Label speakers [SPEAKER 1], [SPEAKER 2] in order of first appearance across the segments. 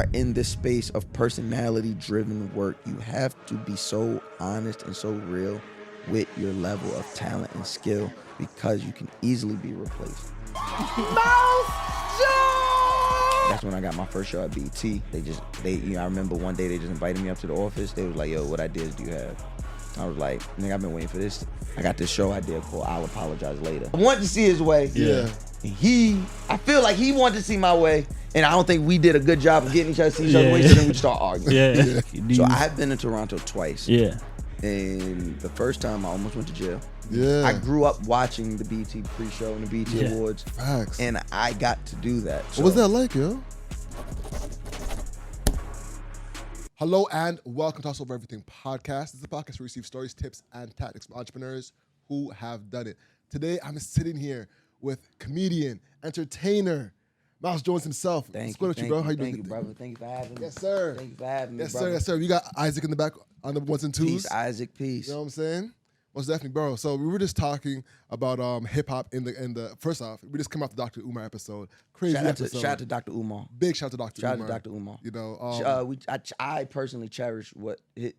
[SPEAKER 1] are in this space of personality-driven work, you have to be so honest and so real with your level of talent and skill, because you can easily be replaced. That's when I got my first show at BT. I remember one day they just invited me up to the office. They was like, yo, what ideas do you have? I was like, nigga, I've been waiting for this. I got this show idea called I'll Apologize Later. I wanted to see his way.
[SPEAKER 2] Yeah.
[SPEAKER 1] And I feel like he wanted to see my way, and I don't think we did a good job of getting each other to see each other's way, so then we start arguing.
[SPEAKER 2] Yeah.
[SPEAKER 1] So I have been to Toronto twice.
[SPEAKER 2] Yeah.
[SPEAKER 1] And the first time I almost went to jail.
[SPEAKER 3] Yeah.
[SPEAKER 1] I grew up watching the BT pre-show and the BT Awards.
[SPEAKER 3] Facts.
[SPEAKER 1] And I got to do that. So.
[SPEAKER 3] What was that like, yo? Hello and welcome to Hustle Over Everything podcast. This is a podcast where we receive stories, tips, and tactics from entrepreneurs who have done it. Today, I'm sitting here with comedian, entertainer, Miles Jones himself.
[SPEAKER 1] Thank
[SPEAKER 3] you, bro. How you doing?
[SPEAKER 1] Thank you, brother. Thank you for having me.
[SPEAKER 3] Yes, sir.
[SPEAKER 1] Thank you for having me,
[SPEAKER 3] Yes,
[SPEAKER 1] brother.
[SPEAKER 3] sir. Yes, sir. We got Isaac in the back on the ones and twos.
[SPEAKER 1] Peace, Isaac. Peace.
[SPEAKER 3] You know what I'm saying? Most definitely, bro. So we were just talking about hip hop in the first off, we just came off the Dr.Umar episode. Crazy episode.
[SPEAKER 1] Shout out to Dr. Umar.
[SPEAKER 3] Big shout out to Dr.
[SPEAKER 1] Shout
[SPEAKER 3] Umar.
[SPEAKER 1] out to Dr. Umar.
[SPEAKER 3] You know,
[SPEAKER 1] I personally cherish what his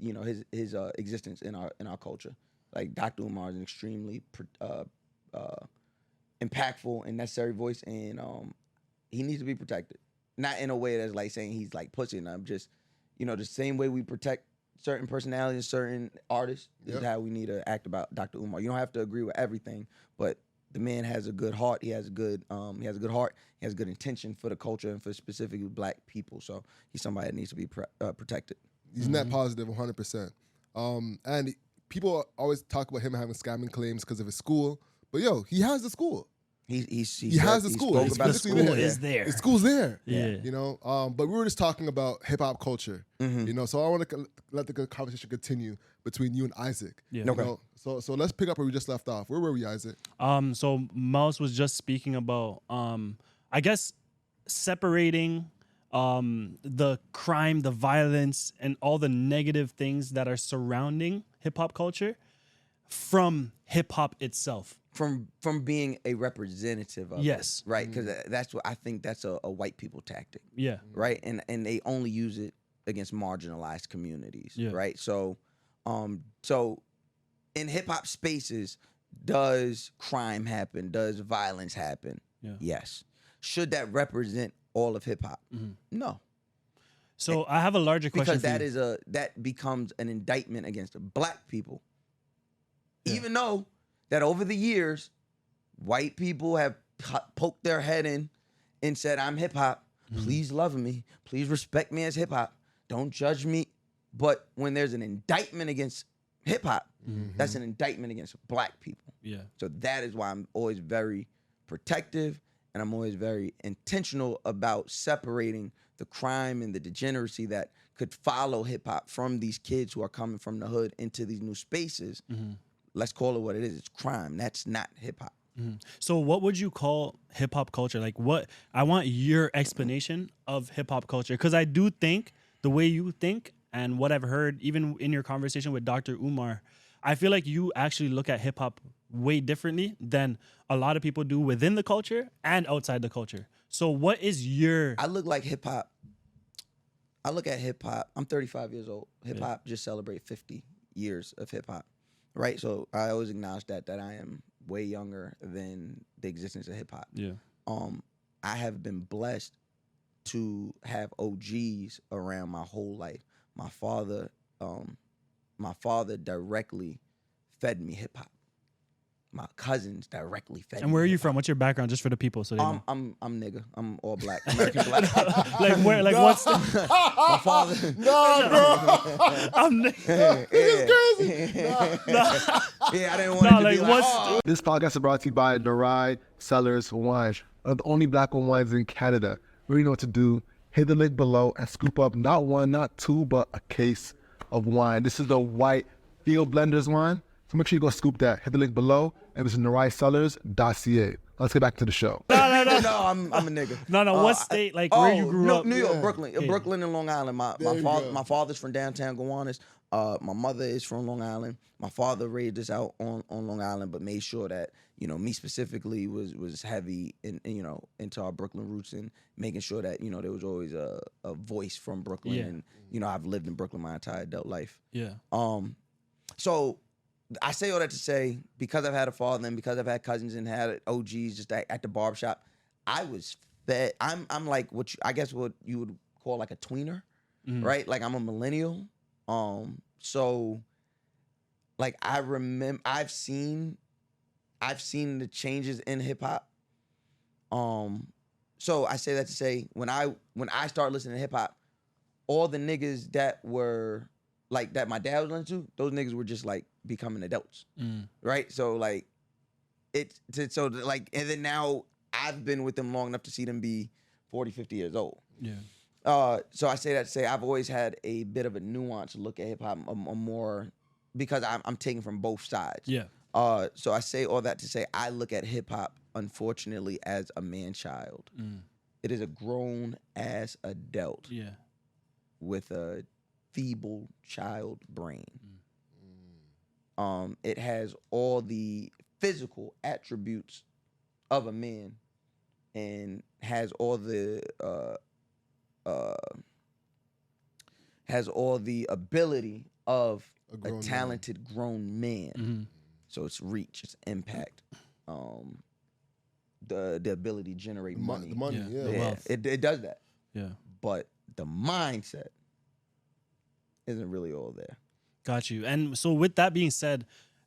[SPEAKER 1] existence in our culture. Like Dr. Umar is an extremely impactful and necessary voice, and he needs to be protected. Not in a way that's like saying he's like pussy, and I'm just, the same way we protect certain personalities, certain artists, is how we need to act about Dr. Umar. You don't have to agree with everything, but the man has a good heart. He has a good heart. He has good intention for the culture and for specifically black people. So he's somebody that needs to be protected.
[SPEAKER 3] He's net positive 100%. And people always talk about him having scamming claims because of his school, but he has the school.
[SPEAKER 1] He
[SPEAKER 3] has the school.
[SPEAKER 1] About
[SPEAKER 2] the school is there.
[SPEAKER 3] The school's there.
[SPEAKER 2] Yeah.
[SPEAKER 3] But we were just talking about hip hop culture.
[SPEAKER 1] Mm-hmm.
[SPEAKER 3] So I want to let the conversation continue between you and Isaac.
[SPEAKER 2] Yeah.
[SPEAKER 3] Okay. So let's pick up where we just left off. Where were we, Isaac?
[SPEAKER 2] So Mouse was just speaking about, I guess, separating the crime, the violence, and all the negative things that are surrounding hip hop culture from hip hop itself.
[SPEAKER 1] From being a representative of it, right? Because that's what I think that's a white people tactic.
[SPEAKER 2] Yeah.
[SPEAKER 1] Right? And they only use it against marginalized communities.
[SPEAKER 2] Yeah.
[SPEAKER 1] Right? So in hip hop spaces, does crime happen? Does violence happen?
[SPEAKER 2] Yeah.
[SPEAKER 1] Yes. Should that represent all of hip hop? No.
[SPEAKER 2] So I have a larger question
[SPEAKER 1] because
[SPEAKER 2] for you.
[SPEAKER 1] that becomes an indictment against black people. Yeah. Even though that over the years, white people have poked their head in and said, I'm hip hop. Please love me. Please respect me as hip hop. Don't judge me. But when there's an indictment against hip hop, that's an indictment against black people.
[SPEAKER 2] Yeah.
[SPEAKER 1] So that is why I'm always very protective, and I'm always very intentional about separating the crime and the degeneracy that could follow hip hop from these kids who are coming from the hood into these new spaces. Let's call it what it is. It's crime. That's not hip hop.
[SPEAKER 2] So what would you call hip hop culture? Like I want your explanation of hip hop culture. Because I do think the way you think and what I've heard, even in your conversation with Dr. Umar, I feel like you actually look at hip hop way differently than a lot of people do within the culture and outside the culture. So what is your...
[SPEAKER 1] I look like hip hop. I look at hip hop. I'm 35 years old. Hip hop just celebrated 50 years of hip hop. Right, so I always acknowledge that I am way younger than the existence of hip hop.
[SPEAKER 2] Yeah.
[SPEAKER 1] I have been blessed to have OGs around my whole life. My father directly fed me hip hop. My cousins directly fed me.
[SPEAKER 2] And where are you
[SPEAKER 1] hip-hop.
[SPEAKER 2] from? What's your background, just for the people? So they know.
[SPEAKER 1] I'm nigga. I'm all black. American black.
[SPEAKER 2] Like where? Like what's the...
[SPEAKER 1] My father.
[SPEAKER 3] No, bro.
[SPEAKER 2] I'm
[SPEAKER 1] Yeah,
[SPEAKER 3] crazy.
[SPEAKER 1] yeah, I didn't want it to
[SPEAKER 2] like
[SPEAKER 1] be like,
[SPEAKER 2] what's...
[SPEAKER 1] oh.
[SPEAKER 4] This podcast is brought to you by Narai Cellars Wines, the only black-owned wines in Canada. We know what to do. Hit the link below and scoop up not one, not two, but a case of wine. This is the white field blenders wine. So make sure you go scoop that. Hit the link below and visit NaraiCellars.ca. Let's get back to the show.
[SPEAKER 2] No,
[SPEAKER 1] No, I'm a nigga.
[SPEAKER 2] No. What state? Like where you grew up?
[SPEAKER 1] New York,
[SPEAKER 3] Yeah.
[SPEAKER 1] Brooklyn,
[SPEAKER 2] Yeah.
[SPEAKER 1] Brooklyn and Long Island.
[SPEAKER 3] There you go.
[SPEAKER 1] My father's from downtown Gowanus. My mother is from Long Island. My father raised us out on Long Island, but made sure that me specifically was heavy in into our Brooklyn roots and making sure that there was always a voice from Brooklyn.
[SPEAKER 2] Yeah.
[SPEAKER 1] And I've lived in Brooklyn my entire adult life.
[SPEAKER 2] Yeah.
[SPEAKER 1] So I say all that to say, because I've had a father and because I've had cousins and had OGs just at the barbershop, I was fed. I'm like what you would call like a tweener, right? Like I'm a millennial. So like I remember I've seen the changes in hip hop. So I say that to say when I started listening to hip hop, all the niggas that were like that my dad was listening to, those niggas were just like becoming adults. Right? So like and then now I've been with them long enough to see them be 40, 50 years old.
[SPEAKER 2] Yeah.
[SPEAKER 1] So I say that to say I've always had a bit of a nuanced look at hip hop, a more because I'm taking from both sides.
[SPEAKER 2] Yeah.
[SPEAKER 1] So I say all that to say I look at hip hop, unfortunately, as a man child. It is a grown ass adult
[SPEAKER 2] Yeah.
[SPEAKER 1] with a feeble child brain. It has all the physical attributes of a man and has all the ability of a talented grown man. So it's reach, it's impact, the ability to generate money.
[SPEAKER 3] The money, yeah.
[SPEAKER 2] The wealth.
[SPEAKER 1] It does that.
[SPEAKER 2] Yeah.
[SPEAKER 1] But the mindset isn't really all there.
[SPEAKER 2] Got you. And so with that being said,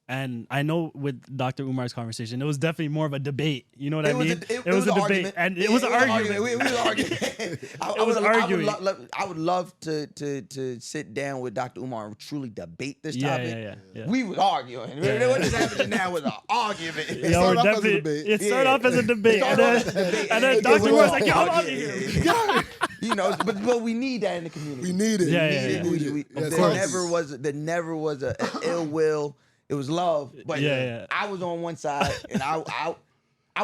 [SPEAKER 2] and I know with Dr. Umar's conversation, it was definitely more of a debate. You know what I mean?
[SPEAKER 1] It was a debate.
[SPEAKER 2] Argument. And it was an argument.
[SPEAKER 1] We was arguing.
[SPEAKER 2] It was arguing.
[SPEAKER 1] I would love to sit down with Dr. Umar and truly debate this topic.
[SPEAKER 2] Yeah.
[SPEAKER 1] We was arguing. What just happened now was an argument.
[SPEAKER 3] It started off as a debate.
[SPEAKER 2] It started off as a debate. And then Dr. Umar's like, yo, I'm out of here.
[SPEAKER 1] But we need that in the community.
[SPEAKER 3] We need it.
[SPEAKER 2] Yeah.
[SPEAKER 3] We need it. Yes,
[SPEAKER 1] There never was an ill will. It was love, but I was on one side, and I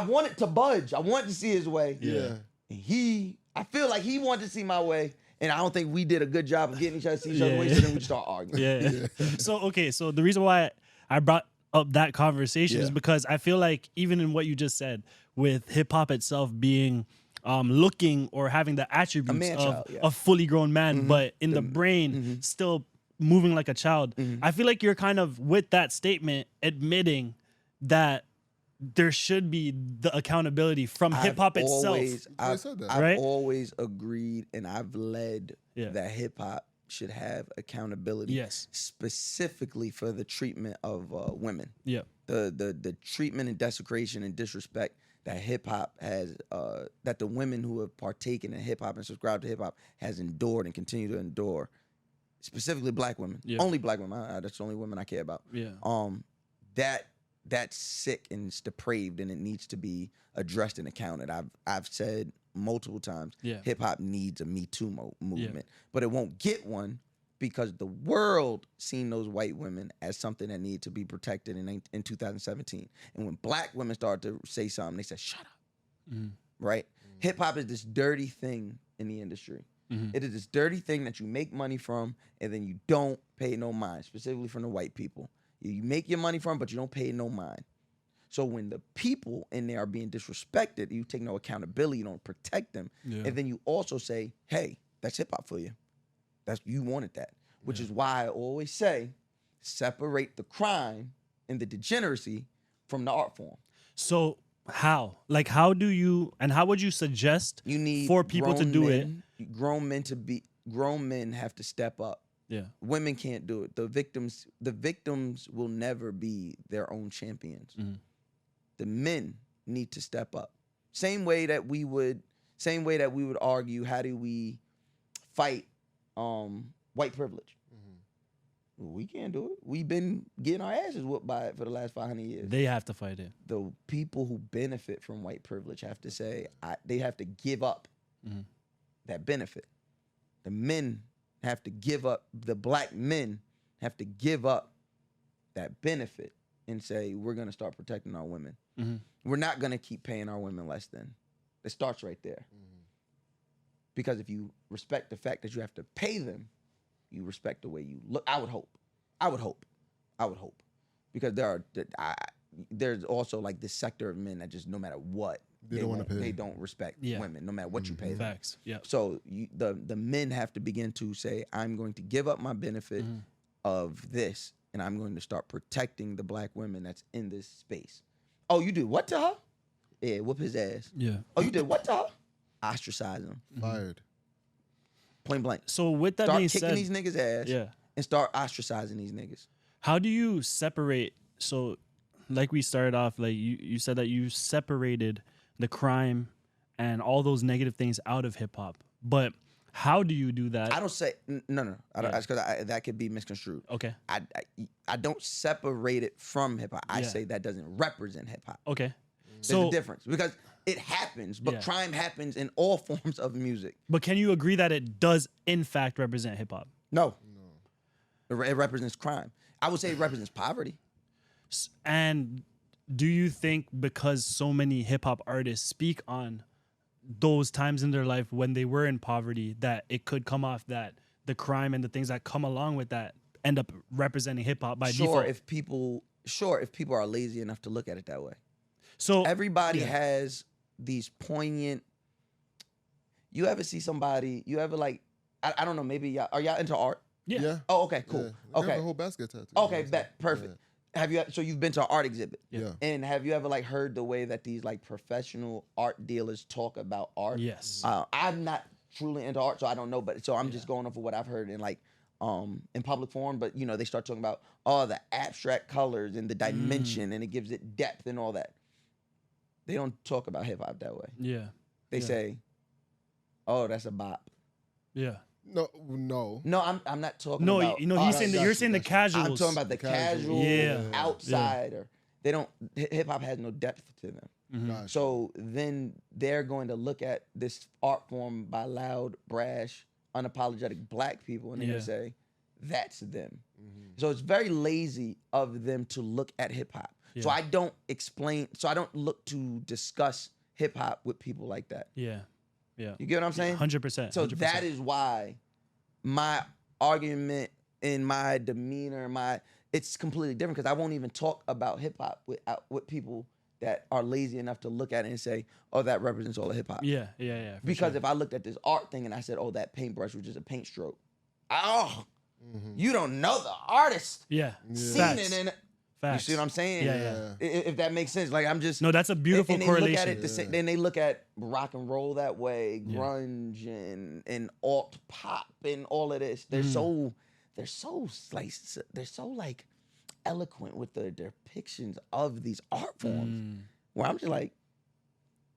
[SPEAKER 1] wanted to budge. I wanted to see his way.
[SPEAKER 3] Yeah.
[SPEAKER 1] And I feel like he wanted to see my way, and I don't think we did a good job of getting each other to see each other's way. So then we start arguing.
[SPEAKER 2] Yeah. So the reason why I brought up that conversation is because I feel like even in what you just said, with hip hop itself being looking or having the attributes of a fully grown man, but in the brain still moving like a child. I feel like you're kind of with that statement admitting that there should be the accountability from hip hop itself.
[SPEAKER 1] I've always agreed and I've led that hip hop should have accountability, specifically for the treatment of women. Yeah, the treatment and desecration and disrespect that hip hop has, that the women who have partaken in hip hop and subscribed to hip hop has endured and continue to endure. Specifically black women, only black women. That's the only women I care about. That's sick and it's depraved, and it needs to be addressed and accounted. I've said multiple times, hip hop needs a Me Too movement, but it won't get one because the world seen those white women as something that needed to be protected in 2017. And when black women started to say something, they said, "Shut up." Right? Hip hop is this dirty thing in the industry. It is this dirty thing that you make money from and then you don't pay no mind, specifically from the white people. You make your money from, but you don't pay no mind. So when the people in there are being disrespected, you take no accountability, you don't protect them. And then you also say, hey, that's hip hop for you. You wanted that. Which is why I always say, separate the crime and the degeneracy from the art form.
[SPEAKER 2] So how? Like, how do you, and how would you suggest for people to do it?
[SPEAKER 1] Grown men have to step up. Yeah. Women can't do it. The victims will never be their own champions. The men need to step up. Same way that we would argue, how do we fight white privilege? We can't do it. We've been getting our asses whooped by it for the last 500 years.
[SPEAKER 2] They have to fight it.
[SPEAKER 1] The people who benefit from white privilege have to say, they have to give up that benefit. The men have to give up, the black men have to give up that benefit and say, we're going to start protecting our women. We're not going to keep paying our women less than. It starts right there. Because if you respect the fact that you have to pay them, you respect the way you look. I would hope. Because there's also like this sector of men that just no matter what,
[SPEAKER 3] They don't wanna pay.
[SPEAKER 1] They don't respect women no matter what you pay them.
[SPEAKER 2] Facts. Yeah.
[SPEAKER 1] So the men have to begin to say, I'm going to give up my benefit of this, and I'm going to start protecting the black women that's in this space. Oh, you did what to her? Yeah, whoop his ass.
[SPEAKER 2] Yeah.
[SPEAKER 1] Oh, you did what to her? Ostracize him.
[SPEAKER 3] Fired.
[SPEAKER 1] Point blank.
[SPEAKER 2] So with that
[SPEAKER 1] Start
[SPEAKER 2] being
[SPEAKER 1] kicking
[SPEAKER 2] said,
[SPEAKER 1] these niggas' ass
[SPEAKER 2] yeah.
[SPEAKER 1] and start ostracizing these niggas.
[SPEAKER 2] How do you separate? So, like we started off, like you said that you separated the crime and all those negative things out of hip hop. But how do you do that?
[SPEAKER 1] I don't say no. I don't, because that could be misconstrued.
[SPEAKER 2] Okay.
[SPEAKER 1] I don't separate it from hip hop. I say that doesn't represent hip hop.
[SPEAKER 2] Okay.
[SPEAKER 1] There's a difference because it happens, but crime happens in all forms of music.
[SPEAKER 2] But can you agree that it does in fact represent hip hop?
[SPEAKER 1] No. It represents crime. I would say it represents poverty.
[SPEAKER 2] And do you think because so many hip hop artists speak on those times in their life when they were in poverty that it could come off that the crime and the things that come along with that end up representing hip hop by default?
[SPEAKER 1] If people are lazy enough to look at it that way.
[SPEAKER 2] So
[SPEAKER 1] everybody has these poignant. You ever see somebody? You ever like? I don't know. Maybe y'all are y'all into art?
[SPEAKER 3] Yeah.
[SPEAKER 1] Oh, okay, cool.
[SPEAKER 3] Yeah. I
[SPEAKER 1] Okay,
[SPEAKER 3] have a whole basket tattoo.
[SPEAKER 1] okay, perfect. Have you? So you've been to an art exhibit?
[SPEAKER 3] Yeah.
[SPEAKER 1] And have you ever like heard the way that these like professional art dealers talk about art?
[SPEAKER 2] Yes.
[SPEAKER 1] I'm not truly into art, so I don't know. But so I'm just going off of what I've heard in like in public forum. But you know, they start talking about the abstract colors and the dimension, and it gives it depth and all that. They don't talk about hip hop that way.
[SPEAKER 2] Yeah.
[SPEAKER 1] They say, "Oh, that's a bop."
[SPEAKER 2] Yeah.
[SPEAKER 3] No.
[SPEAKER 1] No, I'm not talking.
[SPEAKER 2] No,
[SPEAKER 1] about,
[SPEAKER 2] he's saying that you're saying the casuals.
[SPEAKER 1] I'm talking about the casual outsider. They don't. Hip hop has no depth to them.
[SPEAKER 3] Gotcha.
[SPEAKER 1] So then they're going to look at this art form by loud, brash, unapologetic black people, and they're going to say, "That's them." So it's very lazy of them to look at hip hop. So I don't explain. So I don't look to discuss hip hop with people like that.
[SPEAKER 2] Yeah. Yeah.
[SPEAKER 1] You get what I'm saying?
[SPEAKER 2] 100%.
[SPEAKER 1] So that is why my argument and my demeanor, it's completely different because I won't even talk about hip hop with people that are lazy enough to look at it and say, "Oh, that represents all of hip hop."
[SPEAKER 2] Yeah.
[SPEAKER 1] Because if I looked at this art thing and I said, "Oh, that paintbrush was just a paint stroke," you don't know the artist.
[SPEAKER 2] Yeah.
[SPEAKER 1] Seen
[SPEAKER 2] Facts.
[SPEAKER 1] it in it.
[SPEAKER 2] Facts.
[SPEAKER 1] You see what I'm saying?
[SPEAKER 2] Yeah.
[SPEAKER 1] If that makes sense. Like I'm just
[SPEAKER 2] No, that's a beautiful
[SPEAKER 1] and
[SPEAKER 2] correlation.
[SPEAKER 1] They look at it then they look at rock and roll that way, grunge and alt pop and all of this. They're so like eloquent with the depictions of these art forms. Where I'm just like,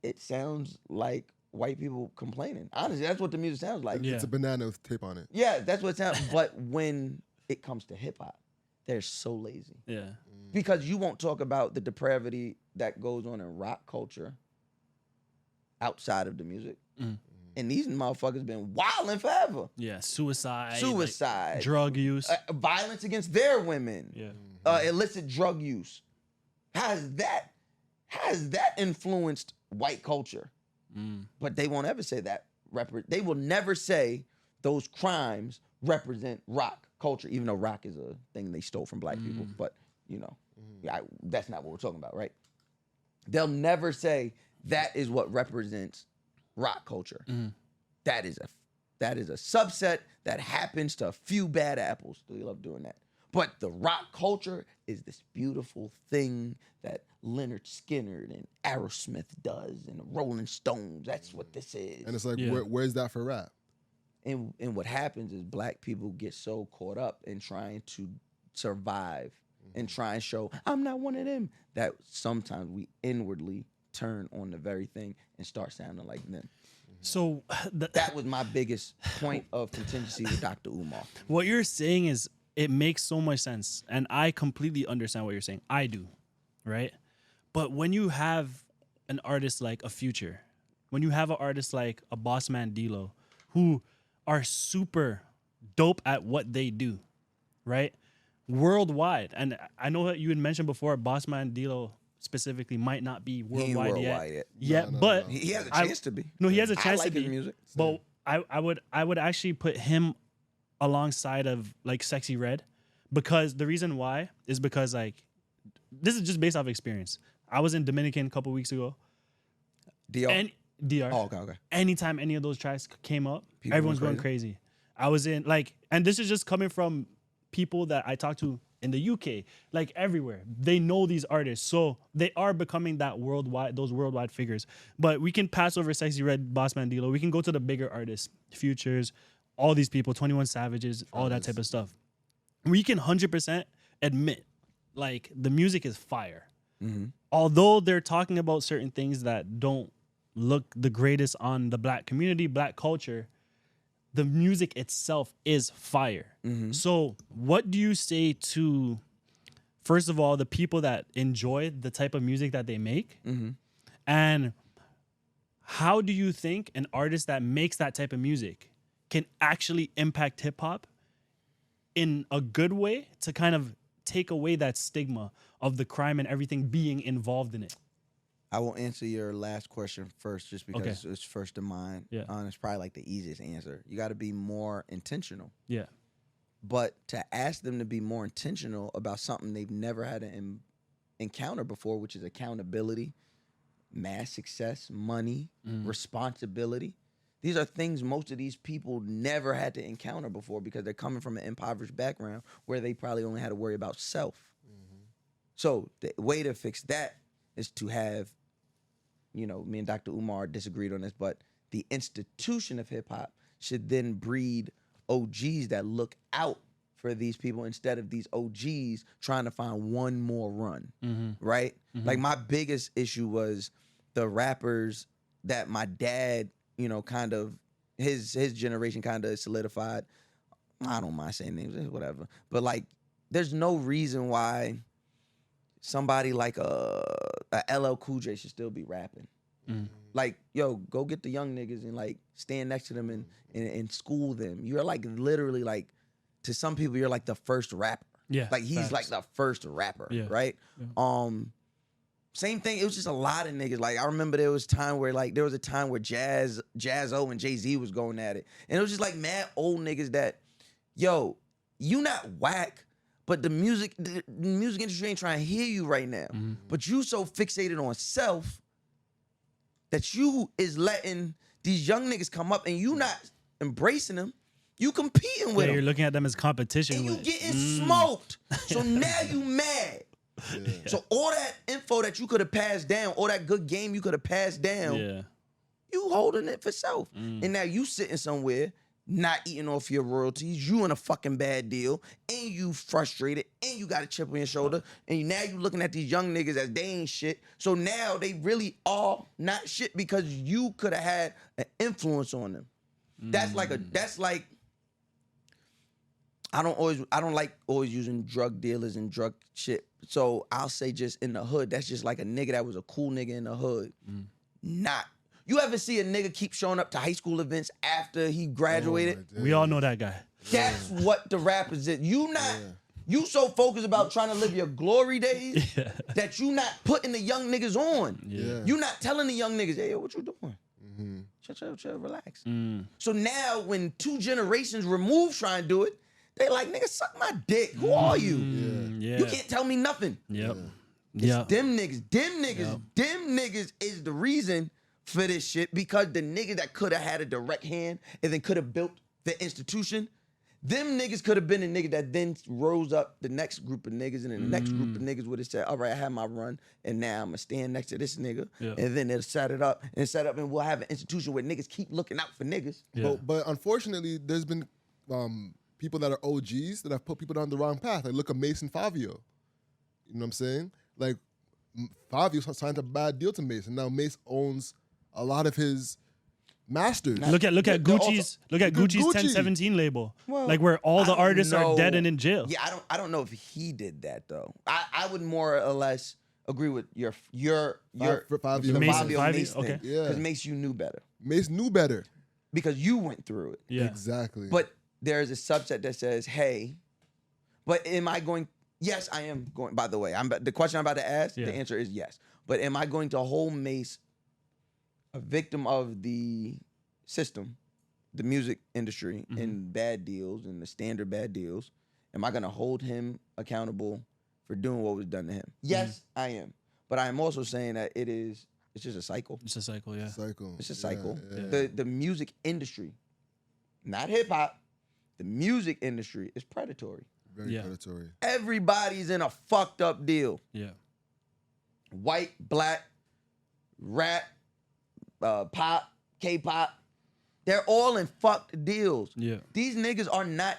[SPEAKER 1] it sounds like white people complaining. Honestly, that's what the music sounds like.
[SPEAKER 3] It's a banana with tape on it.
[SPEAKER 1] Yeah, that's what it sounds. But when it comes to hip hop, they're so lazy.
[SPEAKER 2] Yeah.
[SPEAKER 1] Because you won't talk about the depravity that goes on in rock culture outside of the music. And these motherfuckers been wilding forever.
[SPEAKER 2] Yeah. Suicide.
[SPEAKER 1] Suicide.
[SPEAKER 2] Like, drug use.
[SPEAKER 1] Violence against their women.
[SPEAKER 2] Yeah.
[SPEAKER 1] Illicit drug use. How has that influenced white culture? But they won't ever say that. They will never say those crimes represent rock culture, even though rock is a thing they stole from black people. But, you know, that's not what we're talking about, right? They'll never say that is what represents rock culture. That is a subset that happens to a few bad apples. They love doing that. But the rock culture is this beautiful thing that Leonard Skinner and Aerosmith does and the Rolling Stones. That's what this is.
[SPEAKER 3] And it's like, where's that for rap?
[SPEAKER 1] And what happens is black people get so caught up in trying to survive and try and show, I'm not one of them, that sometimes we inwardly turn on the very thing and start sounding like them.
[SPEAKER 2] So
[SPEAKER 1] that was my biggest point of contingency with Dr. Umar.
[SPEAKER 2] What you're saying is it makes so much sense. And I completely understand what you're saying. I do, right? But when you have an artist like a Future, when you have an artist like a Boss Man D-Lo, who are super dope at what they do, right? Worldwide. And I know that you had mentioned before Boss Man D-Lo specifically might not be
[SPEAKER 1] He ain't
[SPEAKER 2] worldwide,
[SPEAKER 1] worldwide
[SPEAKER 2] yet.
[SPEAKER 1] yet.
[SPEAKER 3] No,
[SPEAKER 2] But
[SPEAKER 1] He has a
[SPEAKER 2] I-
[SPEAKER 1] chance to be.
[SPEAKER 2] no, he has a
[SPEAKER 1] I
[SPEAKER 2] chance
[SPEAKER 1] like
[SPEAKER 2] to
[SPEAKER 1] his
[SPEAKER 2] be.
[SPEAKER 1] music.
[SPEAKER 2] But I would actually put him alongside of like Sexy Red, because the reason why is because like this is just based off experience. I was in Dominican a couple weeks ago.
[SPEAKER 1] DR.
[SPEAKER 2] And DR.
[SPEAKER 1] Oh, okay.
[SPEAKER 2] Anytime any of those tracks came up,
[SPEAKER 1] People
[SPEAKER 2] everyone's
[SPEAKER 1] went
[SPEAKER 2] going crazy. I was in like, and this is just coming from people that I talk to in the UK, like everywhere. They know these artists, so they are becoming those worldwide figures. But we can pass over Sexy Red, Bossman D-Lo. We can go to the bigger artists, Futures, all these people, 21 Savages, all that type of stuff. We can 100% admit, like, the music is fire. Although they're talking about certain things that don't look the greatest on the black community, black culture, the music itself is fire. So what do you say to, first of all, the people that enjoy the type of music that they make? And how do you think an artist that makes that type of music can actually impact hip hop in a good way to kind of take away that stigma of the crime and everything being involved in it?
[SPEAKER 1] I will answer your last question first, just because
[SPEAKER 2] Okay.
[SPEAKER 1] it's first in mind.
[SPEAKER 2] Yeah.
[SPEAKER 1] It's probably like the easiest answer. You got to be more intentional.
[SPEAKER 2] Yeah.
[SPEAKER 1] But to ask them to be more intentional about something they've never had to encounter before, which is accountability, mass success, money, responsibility. These are things most of these people never had to encounter before because they're coming from an impoverished background where they probably only had to worry about self. So the way to fix that is to have, me and Dr. Umar disagreed on this, but the institution of hip hop should then breed OGs that look out for these people instead of these OGs trying to find one more run, right? Like my biggest issue was the rappers that my dad, kind of his generation kind of solidified. I don't mind saying names, whatever, but like, there's no reason why somebody like a LL Cool J should still be rapping. Like, yo, go get the young niggas and like stand next to them and school them. You're like literally like, to some people, you're like the first rapper.
[SPEAKER 2] Yeah.
[SPEAKER 1] Like he's
[SPEAKER 2] facts.
[SPEAKER 1] like the first rapper,
[SPEAKER 2] Yeah.
[SPEAKER 1] right? Same thing. It was just a lot of niggas. Like I remember there was a time where Jazz-O and Jay-Z was going at it, and it was just like mad old niggas that, yo, you not whack, but the music industry ain't trying to hear you right now. But you so fixated on self that you is letting these young niggas come up and you not embracing them. You competing with
[SPEAKER 2] Yeah, you're
[SPEAKER 1] them.
[SPEAKER 2] looking at them as competition.
[SPEAKER 1] And you
[SPEAKER 2] with-
[SPEAKER 1] getting smoked. So now you mad. So all that info that you could have passed down, all that good game you could have passed down,
[SPEAKER 2] Yeah.
[SPEAKER 1] you holding it for self. And now you sitting somewhere not eating off your royalties, you in a fucking bad deal, and you frustrated, and you got a chip on your shoulder, and now you looking at these young niggas as they ain't shit. So now they really are not shit because you could have had an influence on them. That's like I don't like always using drug dealers and drug shit. So I'll say just in the hood, that's just like a nigga that was a cool nigga in the hood. You ever see a nigga keep showing up to high school events after he graduated?
[SPEAKER 2] We all know that guy.
[SPEAKER 1] That's what the rappers did. You so focused about trying to live your glory days that you not putting the young niggas on. You not telling the young niggas, hey, yo, what you doing? Chill, relax. So now when 2 generations removed trying to do it, they like, nigga, suck my dick. Who are you?
[SPEAKER 2] Yeah.
[SPEAKER 1] You can't tell me nothing.
[SPEAKER 2] Yep.
[SPEAKER 1] It's
[SPEAKER 2] Yeah.
[SPEAKER 1] them niggas is the reason for this shit, because the niggas that could have had a direct hand and then could have built the institution, them niggas could have been the nigga that then rose up the next group of niggas, and then the next group of niggas would have said, all right, I had my run, and now I'm going to stand next to this nigga.
[SPEAKER 2] Yeah.
[SPEAKER 1] And then they'll set up, and we'll have an institution where niggas keep looking out for niggas.
[SPEAKER 2] Yeah.
[SPEAKER 3] But unfortunately, there's been people that are OGs that have put people down the wrong path. Like, look at Mason Favio. You know what I'm saying? Like, Favio signed a bad deal to Mason. Now Mace owns a lot of his masters.
[SPEAKER 2] Look at Gucci's
[SPEAKER 3] Gucci.
[SPEAKER 2] 1017 label.
[SPEAKER 1] Well,
[SPEAKER 2] like where all the
[SPEAKER 1] I don't
[SPEAKER 2] artists are
[SPEAKER 1] know.
[SPEAKER 2] dead and in jail.
[SPEAKER 1] Yeah, I don't know if he did that though. I would more or less agree with your
[SPEAKER 3] Fabio.
[SPEAKER 1] the
[SPEAKER 2] Mason,
[SPEAKER 1] Fabio
[SPEAKER 2] Fabio,
[SPEAKER 1] Mace
[SPEAKER 2] okay.
[SPEAKER 1] thing.
[SPEAKER 3] Yeah.
[SPEAKER 1] Because Mace, you knew better.
[SPEAKER 3] Mace knew better.
[SPEAKER 1] Because you went through it.
[SPEAKER 2] Yeah.
[SPEAKER 3] Exactly.
[SPEAKER 1] But there's a subset that says, hey, but am I going Yes, I am going. By the way, the question I'm about to ask.
[SPEAKER 2] Yeah.
[SPEAKER 1] The answer is yes. But am I going to hold Mace a victim of the system, the music industry, and bad deals and the standard bad deals? Am I going to hold him accountable for doing what was done to him? Yes, I am. But I am also saying that it's just a cycle.
[SPEAKER 2] It's a cycle, yeah.
[SPEAKER 1] It's a cycle.
[SPEAKER 3] Yeah.
[SPEAKER 1] The music industry, not hip hop, the music industry is predatory.
[SPEAKER 3] Very predatory.
[SPEAKER 1] Everybody's in a fucked up deal.
[SPEAKER 2] Yeah.
[SPEAKER 1] White, black, rap, pop, K-pop. They're all in fucked deals.
[SPEAKER 2] Yeah.
[SPEAKER 1] These niggas are not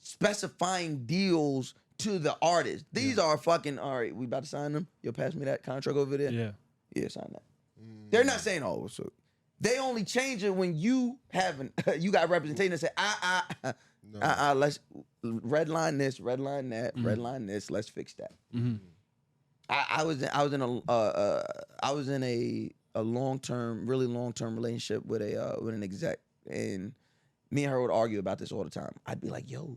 [SPEAKER 1] specifying deals to the artist. These are fucking, all right, we about to sign them. You'll pass me that contract over there?
[SPEAKER 2] Yeah.
[SPEAKER 1] Yeah, sign that. They're not saying, oh, so they only change it when you haven't, you got representation and say, let's redline this, redline that, redline this, let's fix that. I was in a really long term relationship with an exec, and me and her would argue about this all the time. I'd be like, yo,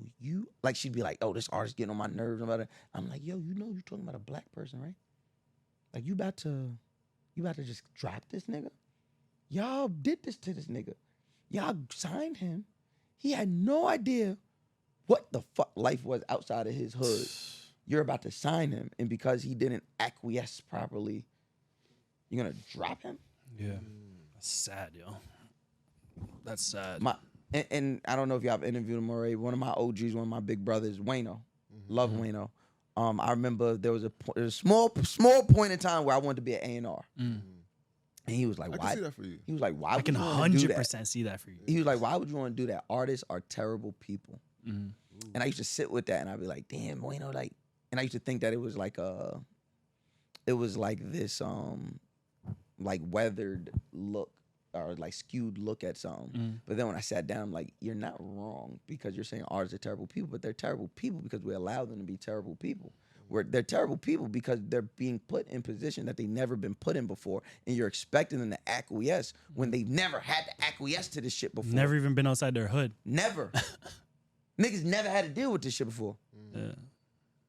[SPEAKER 1] she'd be like, oh, this artist getting on my nerves about it. I'm like, yo, you know you're talking about a black person, right? Like you about to just drop this nigga? Y'all did this to this nigga. Y'all signed him. He had no idea what the fuck life was outside of his hood. You're about to sign him, and because he didn't acquiesce properly, you're gonna drop him?
[SPEAKER 2] Yeah. That's sad, yo. That's sad.
[SPEAKER 1] And I don't know if y'all have interviewed him already. One of my OGs, one of my big brothers, Wayno. Love Wayno. I remember there was a small point in time where I wanted to be an A&R. And he was like,
[SPEAKER 3] I
[SPEAKER 1] why?
[SPEAKER 3] can see that for you.
[SPEAKER 1] He was like, why
[SPEAKER 2] I
[SPEAKER 1] would
[SPEAKER 2] can
[SPEAKER 1] you want to do that?
[SPEAKER 2] 100% see that for you.
[SPEAKER 1] He was like, why would you want to do that? Artists are terrible people. And I used to sit with that and I'd be like, damn, Wayno, like, and I used to think that it was like this like weathered look or like skewed look at something. But then when I sat down, I'm like, you're not wrong because you're saying artists are terrible people, but they're terrible people because we allow them to be terrible people. They're terrible people because they're being put in position that they've never been put in before, and you're expecting them to acquiesce when they've never had to acquiesce to this shit before.
[SPEAKER 2] Never even been outside their hood.
[SPEAKER 1] Never. Niggas never had to deal with this shit before.
[SPEAKER 2] Yeah.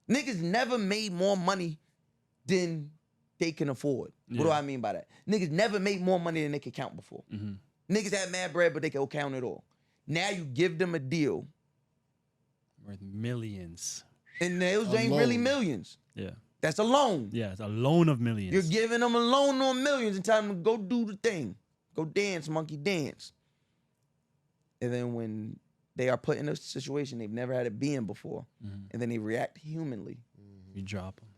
[SPEAKER 1] Niggas never made more money than they can afford. What do I mean by that? Niggas never made more money than they could count before. Niggas had mad bread, but they could count it all. Now you give them a deal,
[SPEAKER 2] Worth millions.
[SPEAKER 1] and those ain't really millions.
[SPEAKER 2] Yeah.
[SPEAKER 1] That's a loan.
[SPEAKER 2] Yeah, it's a loan of millions.
[SPEAKER 1] You're giving them a loan on millions and telling them to go do the thing. Go dance, monkey dance. And then when they are put in a situation they've never had to be in before, and then they react humanly.
[SPEAKER 2] You drop them.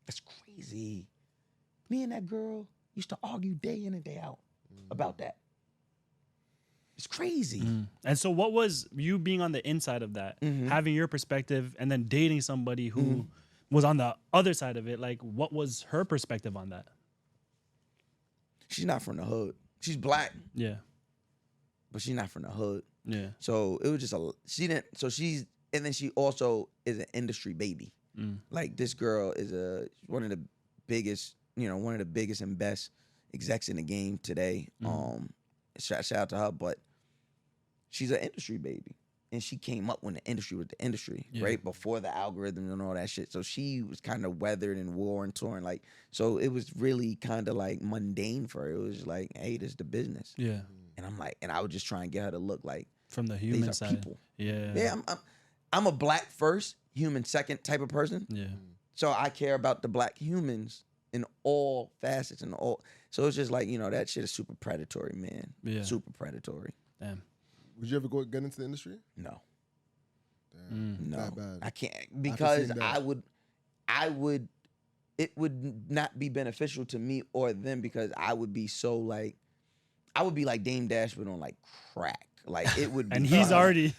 [SPEAKER 1] That's crazy. Me and that girl used to argue day in and day out about that. It's crazy.
[SPEAKER 2] And so what was you being on the inside of that, having your perspective and then dating somebody who was on the other side of it? Like, what was her perspective on that?
[SPEAKER 1] She's not from the hood. She's black,
[SPEAKER 2] Yeah.
[SPEAKER 1] but she's not from the hood.
[SPEAKER 2] Yeah.
[SPEAKER 1] So it was just and then she also is an industry baby. Like this girl is one of the biggest and best execs in the game today. Shout out to her, but she's an industry baby. And she came up when the industry was the industry, right? Before the algorithms and all that shit. So she was kind of weathered and worn, torn. Like, so it was really kind of like mundane for her. It was like, hey, this is the business.
[SPEAKER 2] Yeah.
[SPEAKER 1] And I'm like, and I would just try and get her to look like
[SPEAKER 2] From the
[SPEAKER 1] these
[SPEAKER 2] human
[SPEAKER 1] are
[SPEAKER 2] side.
[SPEAKER 1] people.
[SPEAKER 2] Yeah.
[SPEAKER 1] Yeah, I'm a black first, human second type of person.
[SPEAKER 2] Yeah.
[SPEAKER 1] So I care about the black humans in all facets and all. So it's just like, that shit is super predatory, man.
[SPEAKER 2] Yeah.
[SPEAKER 1] Super predatory.
[SPEAKER 2] Damn.
[SPEAKER 3] Would you ever get into the industry?
[SPEAKER 1] No.
[SPEAKER 3] Damn.
[SPEAKER 1] No.
[SPEAKER 3] That bad.
[SPEAKER 1] I can't because
[SPEAKER 3] seeing that.
[SPEAKER 1] I would it would not be beneficial to me or them because I would be like Dame Dash but on like crack. Like it would be
[SPEAKER 2] And he's already.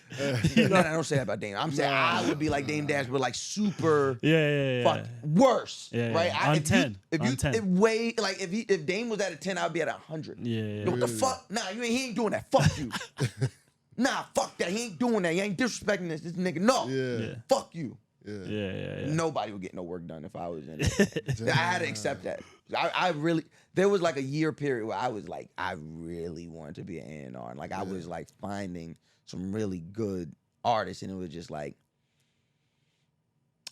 [SPEAKER 1] no, don't say that about Dame. I'm saying I would be like Dame Dash but like super
[SPEAKER 2] Yeah.
[SPEAKER 1] fuck worse.
[SPEAKER 2] Yeah,
[SPEAKER 1] right?
[SPEAKER 2] yeah. On 10. On 10.
[SPEAKER 1] If Dame was at a 10, I'd be at 100.
[SPEAKER 2] Yeah.
[SPEAKER 1] What the fuck? Nah, he ain't doing that. Fuck you. Nah, fuck that. He ain't doing that. He ain't disrespecting this nigga. No.
[SPEAKER 3] Yeah.
[SPEAKER 1] Fuck you.
[SPEAKER 3] Yeah.
[SPEAKER 1] Nobody would get no work done if I was in it. I had to accept that. I really, there was like a year period where I was like, I really wanted to be an A&R. And like, I was like finding some really good artists and it was just like,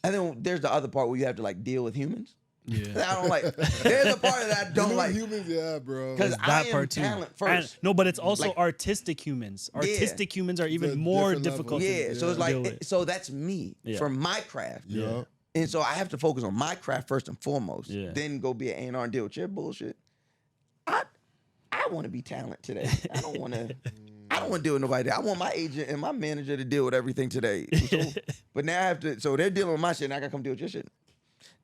[SPEAKER 1] And then there's the other part where you have to like deal with humans.
[SPEAKER 2] Yeah.
[SPEAKER 1] I don't like. There's a part that I don't like.
[SPEAKER 3] Humans, yeah, bro.
[SPEAKER 1] Because
[SPEAKER 2] There's
[SPEAKER 1] I
[SPEAKER 2] that
[SPEAKER 1] am
[SPEAKER 2] part too.
[SPEAKER 1] talent
[SPEAKER 2] And,
[SPEAKER 1] first.
[SPEAKER 2] no, but it's also
[SPEAKER 1] Like-
[SPEAKER 2] artistic humans. Artistic humans are even
[SPEAKER 3] a
[SPEAKER 2] more
[SPEAKER 3] different level.
[SPEAKER 2] difficult.
[SPEAKER 1] Yeah, so it's
[SPEAKER 2] deal
[SPEAKER 1] like,
[SPEAKER 2] with.
[SPEAKER 1] so that's me
[SPEAKER 2] Yeah.
[SPEAKER 1] for my craft.
[SPEAKER 3] Yeah.
[SPEAKER 1] And so I have to focus on my craft first and foremost.
[SPEAKER 2] Yeah.
[SPEAKER 1] Then go be an A&R and deal with your bullshit. I want to be talent today. I don't want to. I don't want to deal with nobody. I want my agent and my manager to deal with everything today. So, but now I have to. So they're dealing with my shit, and I gotta come deal with your shit.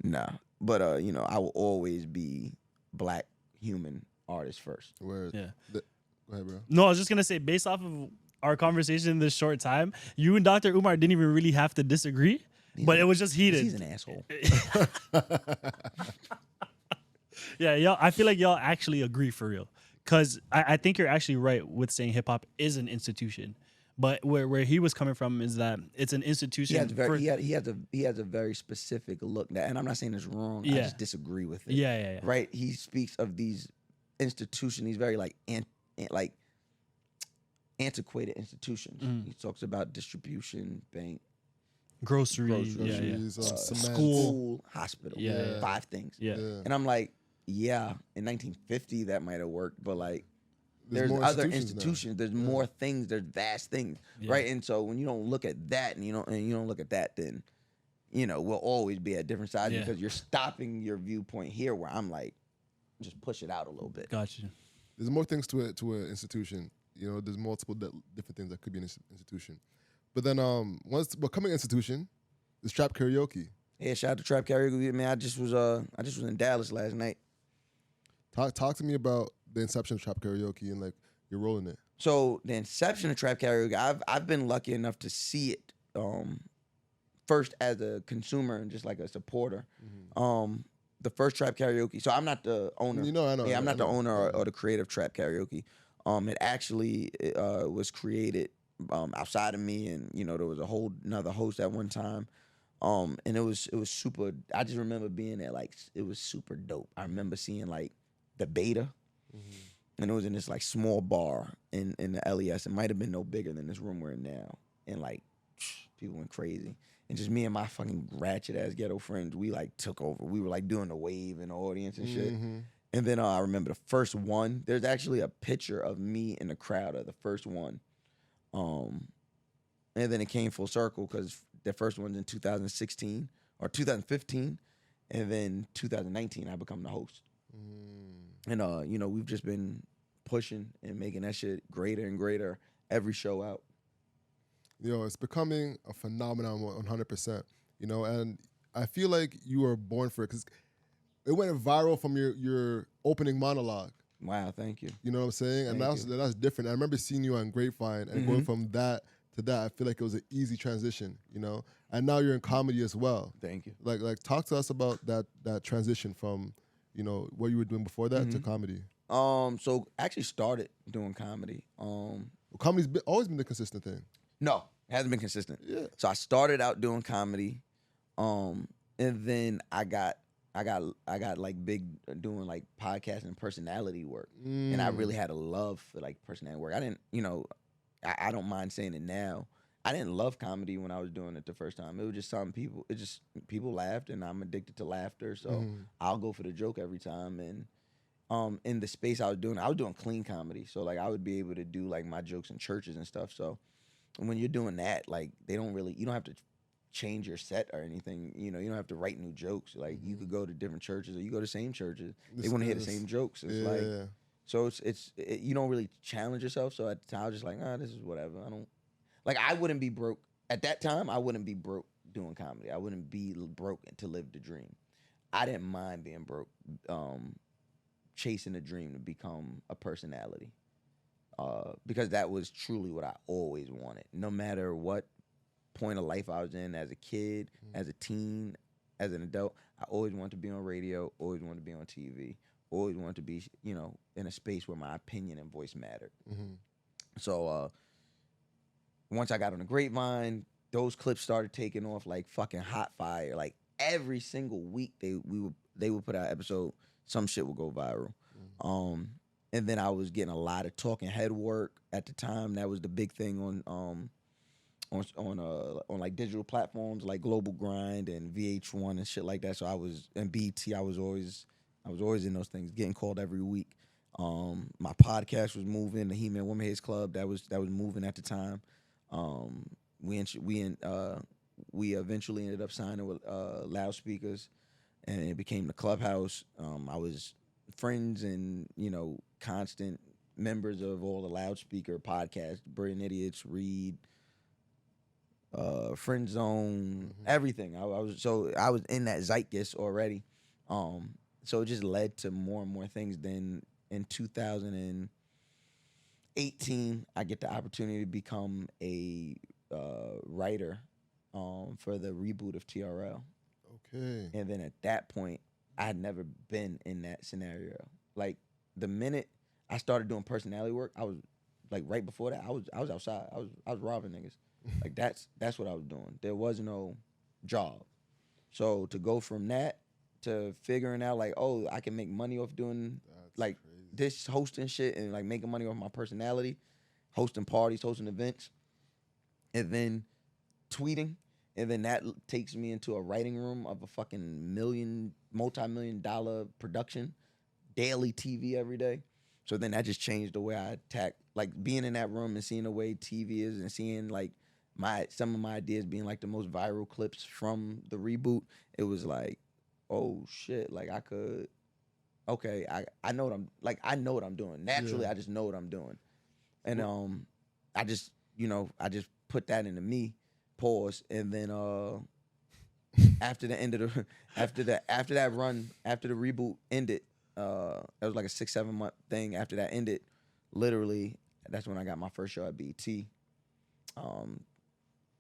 [SPEAKER 1] Nah, but you know, I will always be black human artist first.
[SPEAKER 3] Word.
[SPEAKER 2] Yeah.
[SPEAKER 3] Go ahead, bro.
[SPEAKER 2] No, I was just gonna say, based off of our conversation in this short time, you and Dr. Umar didn't even really have to disagree, but it was just heated.
[SPEAKER 1] He's an asshole.
[SPEAKER 2] Yeah, y'all. I feel like y'all actually agree for real, because I think you're actually right with saying hip hop is an institution, but where he was coming from is that it's an institution.
[SPEAKER 1] He has a very specific look, and I'm not saying it's wrong. I
[SPEAKER 2] Yeah.
[SPEAKER 1] just disagree with it.
[SPEAKER 2] Yeah.
[SPEAKER 1] Right? He speaks of these institutions. He's very like antiquated institutions.
[SPEAKER 2] Mm.
[SPEAKER 1] He talks about distribution, bank,
[SPEAKER 2] Groceries. Yeah.
[SPEAKER 3] Groceries, cement.
[SPEAKER 1] school, hospital.
[SPEAKER 2] Yeah.
[SPEAKER 1] 5 things.
[SPEAKER 2] Yeah.
[SPEAKER 3] Yeah.
[SPEAKER 1] And I'm like, yeah, in 1950 that might have worked, but like there's
[SPEAKER 3] more
[SPEAKER 1] other
[SPEAKER 3] institutions now.
[SPEAKER 1] institutions. There's more things. There's vast things,
[SPEAKER 2] Yeah.
[SPEAKER 1] right? And so when you don't look at that, and you don't look at that, then we'll always be at different sides
[SPEAKER 2] Yeah.
[SPEAKER 1] because you're stopping your viewpoint here, where I'm like, just push it out a little bit.
[SPEAKER 2] Gotcha.
[SPEAKER 3] There's more things to it to an institution. You know, there's multiple different things that could be an institution. But then once becoming an institution, is trap karaoke.
[SPEAKER 1] Yeah, shout out to Trap Karaoke. Man, I just was in Dallas last night.
[SPEAKER 3] Talk to me about the inception of trap karaoke and like your role in it.
[SPEAKER 1] So the inception of Trap Karaoke, I've been lucky enough to see it first as a consumer and just like a supporter. The first Trap Karaoke. So I'm not the owner.
[SPEAKER 3] I know.
[SPEAKER 1] Yeah, I'm not the
[SPEAKER 3] I know.
[SPEAKER 1] owner or the creator of Trap Karaoke. It actually was created outside of me, and there was a whole another host at one time. And it was super. I just remember being there, like it was super dope. I remember seeing like the beta, and it was in this like small bar in the LES. It might have been no bigger than this room we're in now, and like people went crazy. And just me and my fucking ratchet ass ghetto friends, we like took over. We were like doing the wave in the audience and shit. And then I remember the first one. There's actually a picture of me in the crowd of the first one. And then it came full circle because the first one's in 2016 or 2015, and then 2019 I become the host. And we've just been pushing and making that shit greater and greater every show out.
[SPEAKER 3] It's becoming a phenomenon 100%. And I feel like you were born for it because it went viral from your opening monologue.
[SPEAKER 1] Wow, thank you.
[SPEAKER 3] You know what I'm saying? And
[SPEAKER 1] Thank
[SPEAKER 3] that's different. I remember seeing you on Grapevine and going from that to that. I feel like it was an easy transition, And now you're in comedy as well.
[SPEAKER 1] Thank you.
[SPEAKER 3] Like talk to us about that transition from, what you were doing before that to comedy.
[SPEAKER 1] So I actually started doing comedy.
[SPEAKER 3] Comedy's always been the consistent thing.
[SPEAKER 1] No, it hasn't been consistent.
[SPEAKER 3] Yeah.
[SPEAKER 1] So I started out doing comedy, and then I got like big doing like podcast and personality work, and I really had a love for like personality work. I didn't, I don't mind saying it now. I didn't love comedy when I was doing it the first time. It was just people laughed, and I'm addicted to laughter, so I'll go for the joke every time. And in the space I was doing clean comedy, so like I would be able to do like my jokes in churches and stuff. So when you're doing that, like you don't have to change your set or anything. You don't have to write new jokes. Like you could go to different churches or you go to the same churches. They want to hear the same jokes. It's so it's you don't really challenge yourself. So at the time I was just like, this is whatever. I wouldn't be broke at that time. I wouldn't be broke doing comedy. I wouldn't be broke to live the dream. I didn't mind being broke, chasing a dream to become a personality. Because that was truly what I always wanted. No matter what point of life I was in, as a kid, as a teen, as an adult, I always wanted to be on radio, always wanted to be on TV, always wanted to be, in a space where my opinion and voice mattered. So once I got on the Grapevine, those clips started taking off like fucking hot fire. Like every single week they would put out an episode, some shit would go viral. And then I was getting a lot of talking head work at the time. That was the big thing on on like digital platforms like Global Grind and VH1 and shit like that. So I was in BT. I was always in those things, getting called every week. My podcast was moving. The He-Man Women Hates Club that was moving at the time. We eventually ended up signing with Loudspeakers, and it became the Clubhouse. I was friends and constant members of all the Loudspeaker podcasts, Brilliant Idiots, Read, Friend Zone, everything. I was in that zeitgeist already. So it just led to more and more things. Then in 2018, I get the opportunity to become a writer for the reboot of TRL.
[SPEAKER 3] Okay.
[SPEAKER 1] And then at that point, I had never been in that scenario. Like the minute I started doing personality work, I was like right before that, I was outside. I was robbing niggas. Like that's what I was doing. There was no job. So to go from that to figuring out like, oh, I can make money off doing like this hosting shit and like making money off my personality, hosting parties, hosting events, and then tweeting. And then that takes me into a writing room of a fucking multi-million-dollar production, daily TV every day. So then that just changed the way I attack, like being in that room and seeing the way TV is and seeing like some of my ideas being like the most viral clips from the reboot. It was like, oh shit, like I know what I'm doing. Naturally, I just know what I'm doing. And I just put that into me. Pause, and then after the reboot ended, that was like a 6-7 month thing. After that ended, literally, that's when I got my first show at BT. I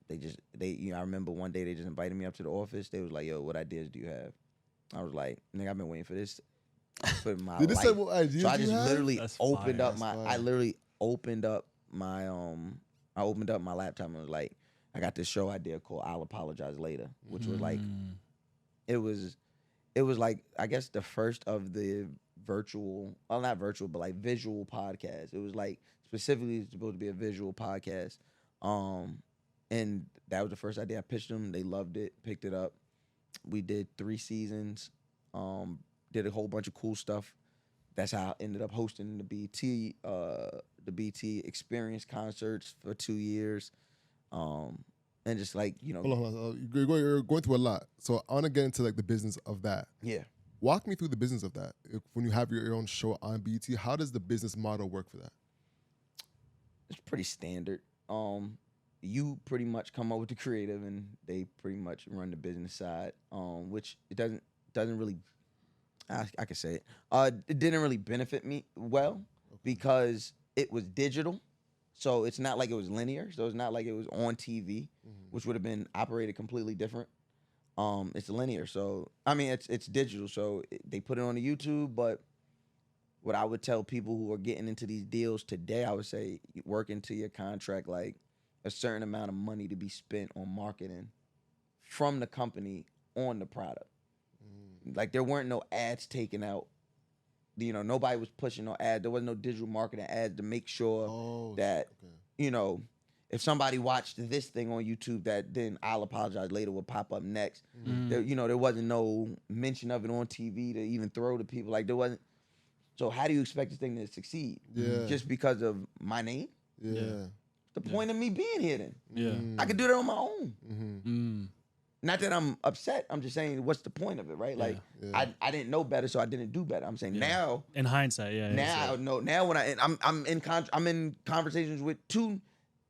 [SPEAKER 1] remember one day they just invited me up to the office. They was like, "Yo, what ideas do you have?" I was like, "Nigga, I've been waiting for this for my
[SPEAKER 3] Did they
[SPEAKER 1] life."
[SPEAKER 3] say what ideas
[SPEAKER 1] So I just
[SPEAKER 3] you have?
[SPEAKER 1] literally
[SPEAKER 2] That's
[SPEAKER 1] opened
[SPEAKER 2] fire.
[SPEAKER 1] up my. I literally opened up my I opened up my laptop and was like, I got this show idea called I'll Apologize Later, which was like, it was like, I guess the first of the not virtual, but like visual podcast. It was like specifically supposed to be a visual podcast. And that was the first idea I pitched them. They loved it, picked it up. We did 3 seasons, did a whole bunch of cool stuff. That's how I ended up hosting the BT Experience concerts for 2 years. And just like,
[SPEAKER 3] Hold on. You're going through a lot. So I want to get into like the business of that.
[SPEAKER 1] Yeah.
[SPEAKER 3] Walk me through the business of that. When you have your own show on BT, how does the business model work for that?
[SPEAKER 1] It's pretty standard. You pretty much come up with the creative and they pretty much run the business side, which it doesn't really, I can say it. It didn't really benefit me well because it was digital. So it's not like it was linear. So it's not like it was on TV, which would have been operated completely different. It's linear. So, I mean, it's digital. So they put it on the YouTube. But what I would tell people who are getting into these deals today, I would say work into your contract like a certain amount of money to be spent on marketing from the company on the product. Like there weren't no ads taken out. Nobody was pushing no ads. There was no digital marketing ads to make sure that, if somebody watched this thing on YouTube, that then I'll Apologize Later would pop up next. There wasn't no mention of it on TV to even throw to people. Like there wasn't. So how do you expect this thing to succeed?
[SPEAKER 3] Yeah.
[SPEAKER 1] Just because of my name?
[SPEAKER 3] Yeah.
[SPEAKER 1] The point of me being here then?
[SPEAKER 2] Yeah.
[SPEAKER 1] I could do that on my own. Not that I'm upset. I'm just saying, what's the point of it, right? Like, I didn't know better, so I didn't do better. I'm saying now,
[SPEAKER 2] in hindsight,
[SPEAKER 1] now I know. Now when I'm in conversations with 2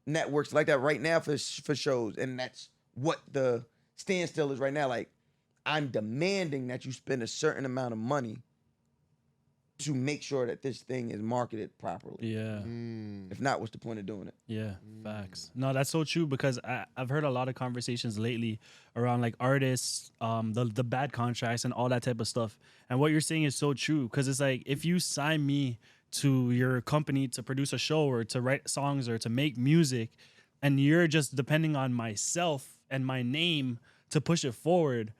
[SPEAKER 1] networks like that right now for shows, and that's what the standstill is right now. Like, I'm demanding that you spend a certain amount of money to make sure that this thing is marketed properly.
[SPEAKER 2] Yeah.
[SPEAKER 1] If not, what's the point of doing it?
[SPEAKER 2] Yeah, facts. No, that's so true because I've heard a lot of conversations lately around like artists, the bad contracts and all that type of stuff. And what you're saying is so true because it's like if you sign me to your company to produce a show or to write songs or to make music and you're just depending on myself and my name to push it forward,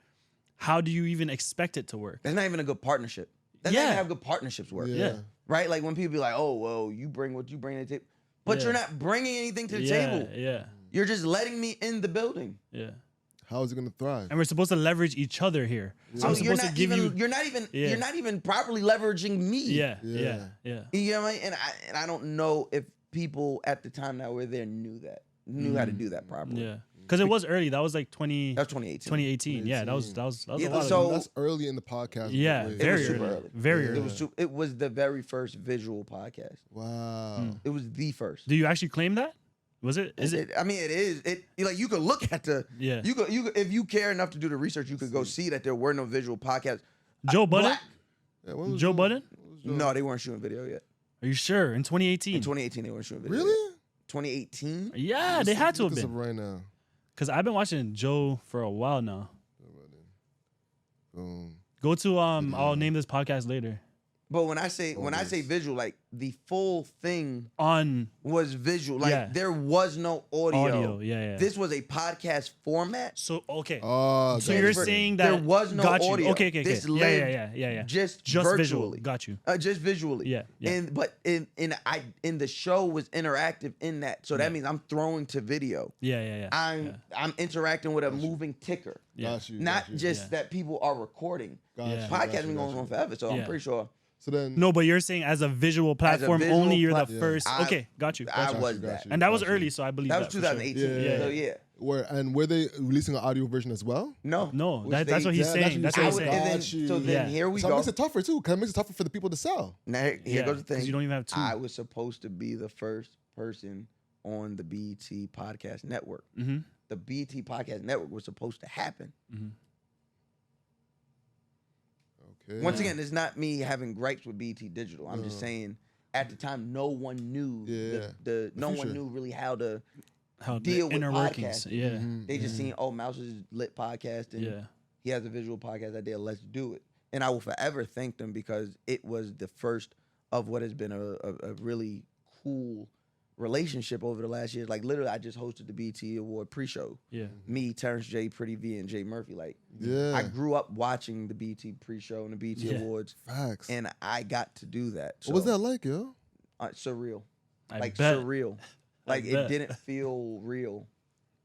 [SPEAKER 2] how do you even expect it to work?
[SPEAKER 1] That's not even a good partnership. That's not even how good partnerships work.
[SPEAKER 2] Yeah.
[SPEAKER 1] Right? Like when people be like, oh, well, you bring what you bring to the table. But you're not bringing anything to the table.
[SPEAKER 2] Yeah.
[SPEAKER 1] You're just letting me in the building.
[SPEAKER 2] Yeah.
[SPEAKER 3] How is it gonna thrive?
[SPEAKER 2] And we're supposed to leverage each other here. So I'm
[SPEAKER 1] So you're
[SPEAKER 2] supposed to
[SPEAKER 1] not
[SPEAKER 2] give
[SPEAKER 1] even
[SPEAKER 2] you.
[SPEAKER 1] you're not even properly leveraging me.
[SPEAKER 2] Yeah.
[SPEAKER 3] Yeah.
[SPEAKER 2] Yeah.
[SPEAKER 1] You know what I mean? And I don't know if people at the time that were there knew how to do that properly.
[SPEAKER 2] Yeah. Because it was early. That was like 2018.
[SPEAKER 1] That was 2018.
[SPEAKER 2] Yeah, that was a
[SPEAKER 1] Yeah,
[SPEAKER 2] lot
[SPEAKER 1] so-
[SPEAKER 2] of.
[SPEAKER 3] That's early in the podcast.
[SPEAKER 2] Yeah,
[SPEAKER 3] Wait.
[SPEAKER 2] very
[SPEAKER 1] super
[SPEAKER 2] early.
[SPEAKER 1] early.
[SPEAKER 2] Very
[SPEAKER 3] Yeah.
[SPEAKER 2] early.
[SPEAKER 1] It was the very first visual podcast.
[SPEAKER 3] Wow.
[SPEAKER 1] It was the first.
[SPEAKER 2] Do you actually claim that? Was it? Is it?
[SPEAKER 1] I mean, it is. Like you could look at the.
[SPEAKER 2] Yeah.
[SPEAKER 1] You could if you care enough to do the research, you could go see that there were no visual podcasts.
[SPEAKER 2] Joe Budden?
[SPEAKER 1] Black-
[SPEAKER 3] Yeah, when was
[SPEAKER 2] Joe
[SPEAKER 3] that?
[SPEAKER 2] Budden?
[SPEAKER 1] No, they weren't shooting video yet.
[SPEAKER 2] Are you sure? In 2018?
[SPEAKER 1] In 2018, they weren't shooting video.
[SPEAKER 3] Really?
[SPEAKER 1] Yet. 2018.
[SPEAKER 2] Yeah, they had to have
[SPEAKER 3] Look this
[SPEAKER 2] been.
[SPEAKER 3] up right now.
[SPEAKER 2] Because I've been watching Joe for a while now.
[SPEAKER 3] Boom.
[SPEAKER 2] Go to I'll name this podcast later.
[SPEAKER 1] But when I say visual, like the full thing
[SPEAKER 2] On
[SPEAKER 1] was visual. Like
[SPEAKER 2] Yeah.
[SPEAKER 1] there was no audio.
[SPEAKER 2] audio. Yeah.
[SPEAKER 1] This was a podcast format.
[SPEAKER 2] So okay.
[SPEAKER 3] Oh,
[SPEAKER 2] So
[SPEAKER 3] got
[SPEAKER 2] you're
[SPEAKER 3] it.
[SPEAKER 2] saying that
[SPEAKER 1] there was no
[SPEAKER 2] got you.
[SPEAKER 1] audio.
[SPEAKER 2] Okay.
[SPEAKER 1] This
[SPEAKER 2] Yeah.
[SPEAKER 1] lived
[SPEAKER 2] Yeah.
[SPEAKER 1] just
[SPEAKER 2] visual.
[SPEAKER 1] virtually.
[SPEAKER 2] Got you.
[SPEAKER 1] Just visually.
[SPEAKER 2] Yeah.
[SPEAKER 1] And but in the show was interactive in that. So that means I'm throwing to video.
[SPEAKER 2] Yeah.
[SPEAKER 1] I'm interacting with a moving ticker.
[SPEAKER 3] Got you.
[SPEAKER 1] Not
[SPEAKER 3] got you.
[SPEAKER 1] just that people are recording.
[SPEAKER 3] Got
[SPEAKER 2] Yeah.
[SPEAKER 3] you,
[SPEAKER 1] Podcast
[SPEAKER 3] got you,
[SPEAKER 1] been
[SPEAKER 3] got
[SPEAKER 1] going
[SPEAKER 3] you.
[SPEAKER 1] on forever, so I'm
[SPEAKER 2] Yeah.
[SPEAKER 1] pretty sure
[SPEAKER 3] So then,
[SPEAKER 2] No, but you're saying as a visual platform
[SPEAKER 1] visual
[SPEAKER 2] only, you're the
[SPEAKER 1] plat-
[SPEAKER 2] first.
[SPEAKER 1] I-
[SPEAKER 2] okay, got you.
[SPEAKER 1] I
[SPEAKER 3] got
[SPEAKER 1] was
[SPEAKER 3] you,
[SPEAKER 1] that.
[SPEAKER 3] got you.
[SPEAKER 2] And that was
[SPEAKER 3] Got you.
[SPEAKER 2] early, so I believe
[SPEAKER 1] That was
[SPEAKER 2] for sure.
[SPEAKER 1] 2018.
[SPEAKER 3] Yeah.
[SPEAKER 1] So yeah.
[SPEAKER 3] were they releasing an audio version as well?
[SPEAKER 1] No.
[SPEAKER 2] No,
[SPEAKER 1] Which
[SPEAKER 2] that's
[SPEAKER 1] they-
[SPEAKER 2] what he's
[SPEAKER 3] Yeah,
[SPEAKER 2] saying. That's what he's
[SPEAKER 1] and
[SPEAKER 2] saying.
[SPEAKER 1] then,
[SPEAKER 3] Got you.
[SPEAKER 1] so then
[SPEAKER 2] Yeah.
[SPEAKER 1] here we
[SPEAKER 3] So it
[SPEAKER 1] go.
[SPEAKER 3] makes it tougher too, because it makes it tougher for the people to sell.
[SPEAKER 1] Now here goes the thing.
[SPEAKER 2] Because you don't even have two.
[SPEAKER 1] I was supposed to be the first person on the BET Podcast Network.
[SPEAKER 2] Mm-hmm.
[SPEAKER 1] The BET Podcast Network was supposed to happen.
[SPEAKER 3] Okay.
[SPEAKER 1] Once again, it's not me having gripes with BET Digital. I'm just saying at the time no one knew no one
[SPEAKER 3] future.
[SPEAKER 1] knew really how to
[SPEAKER 2] How
[SPEAKER 1] deal
[SPEAKER 2] the
[SPEAKER 1] with
[SPEAKER 2] inner workings.
[SPEAKER 1] podcasting.
[SPEAKER 2] Yeah.
[SPEAKER 3] Mm-hmm.
[SPEAKER 1] they just seen, oh, Mouse is lit podcast and
[SPEAKER 2] Yeah.
[SPEAKER 1] he has a visual podcast idea, let's do it. And I will forever thank them because it was the first of what has been a really cool relationship over the last year. Like literally I just hosted the BET Award pre-show.
[SPEAKER 2] Yeah.
[SPEAKER 1] Me, Terrence J, Pretty V, and Jay Murphy. Like
[SPEAKER 3] Yeah.
[SPEAKER 1] I grew up watching the BET pre-show and the BET
[SPEAKER 2] Yeah.
[SPEAKER 1] Awards.
[SPEAKER 3] Facts.
[SPEAKER 1] And I got to do that. So,
[SPEAKER 3] What was that like, yo?
[SPEAKER 1] surreal.
[SPEAKER 2] I
[SPEAKER 1] Like
[SPEAKER 2] bet.
[SPEAKER 1] surreal. Like it
[SPEAKER 2] bet.
[SPEAKER 1] didn't feel real.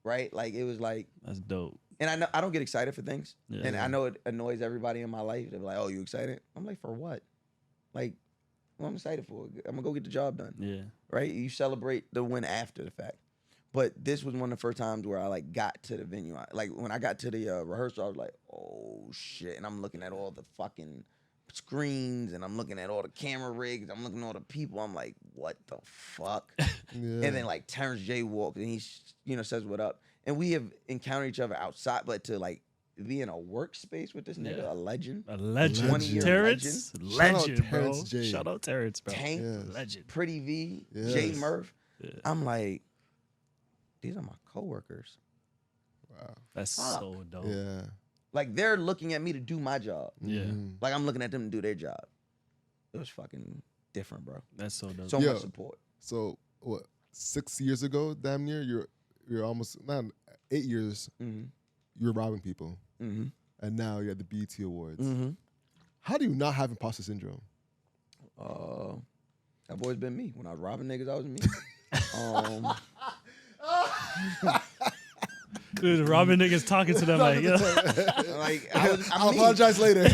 [SPEAKER 1] Right? Like it was like,
[SPEAKER 2] That's dope.
[SPEAKER 1] and I know I don't get excited for things.
[SPEAKER 2] Yeah.
[SPEAKER 1] And I know it annoys everybody in my life. They're like, oh, you excited? I'm like, for what? Like, what I'm excited for? I'm gonna go get the job done.
[SPEAKER 2] Yeah.
[SPEAKER 1] Right? You celebrate the win after the fact. But this was one of the first times where I like got to the venue. Like when I got to the rehearsal, I was like, oh shit. And I'm looking at all the fucking screens and I'm looking at all the camera rigs. I'm looking at all the people. I'm like, what the fuck?
[SPEAKER 3] Yeah.
[SPEAKER 1] And then like Terrence J walks and he says what up. And we have encountered each other outside, but to like be in a workspace with this nigga,
[SPEAKER 2] Yeah.
[SPEAKER 1] a legend.
[SPEAKER 2] A legend.
[SPEAKER 1] 20-year
[SPEAKER 2] Terrence.
[SPEAKER 3] Shout out
[SPEAKER 2] Legend, bro.
[SPEAKER 3] Terrence J.
[SPEAKER 2] Shout out Terrence, bro.
[SPEAKER 1] Tank,
[SPEAKER 3] Yes.
[SPEAKER 2] Legend.
[SPEAKER 1] Pretty V,
[SPEAKER 3] Yes.
[SPEAKER 1] Jay Murph.
[SPEAKER 2] Yeah.
[SPEAKER 1] I'm like, these are my coworkers.
[SPEAKER 3] Wow.
[SPEAKER 2] That's
[SPEAKER 1] Fuck.
[SPEAKER 2] so dope.
[SPEAKER 3] Yeah.
[SPEAKER 1] Like they're looking at me to do my job.
[SPEAKER 2] Yeah.
[SPEAKER 3] Mhm.
[SPEAKER 1] Like I'm looking at them to do their job. It was fucking different, bro.
[SPEAKER 2] That's so dope.
[SPEAKER 1] So
[SPEAKER 3] Yo.
[SPEAKER 1] much support.
[SPEAKER 3] So what? 6 years ago, damn near, you're almost not 8 years.
[SPEAKER 1] Mm-hmm.
[SPEAKER 3] You were robbing people,
[SPEAKER 1] Mm-hmm.
[SPEAKER 3] and now you're at the BET Awards.
[SPEAKER 1] Mm-hmm.
[SPEAKER 3] How do you not have imposter syndrome?
[SPEAKER 1] I've always been me. When I was robbing niggas, I was me.
[SPEAKER 2] Dude, Robin niggas talking to them like, yeah.
[SPEAKER 1] Like
[SPEAKER 3] I'll
[SPEAKER 1] me.
[SPEAKER 3] apologize later.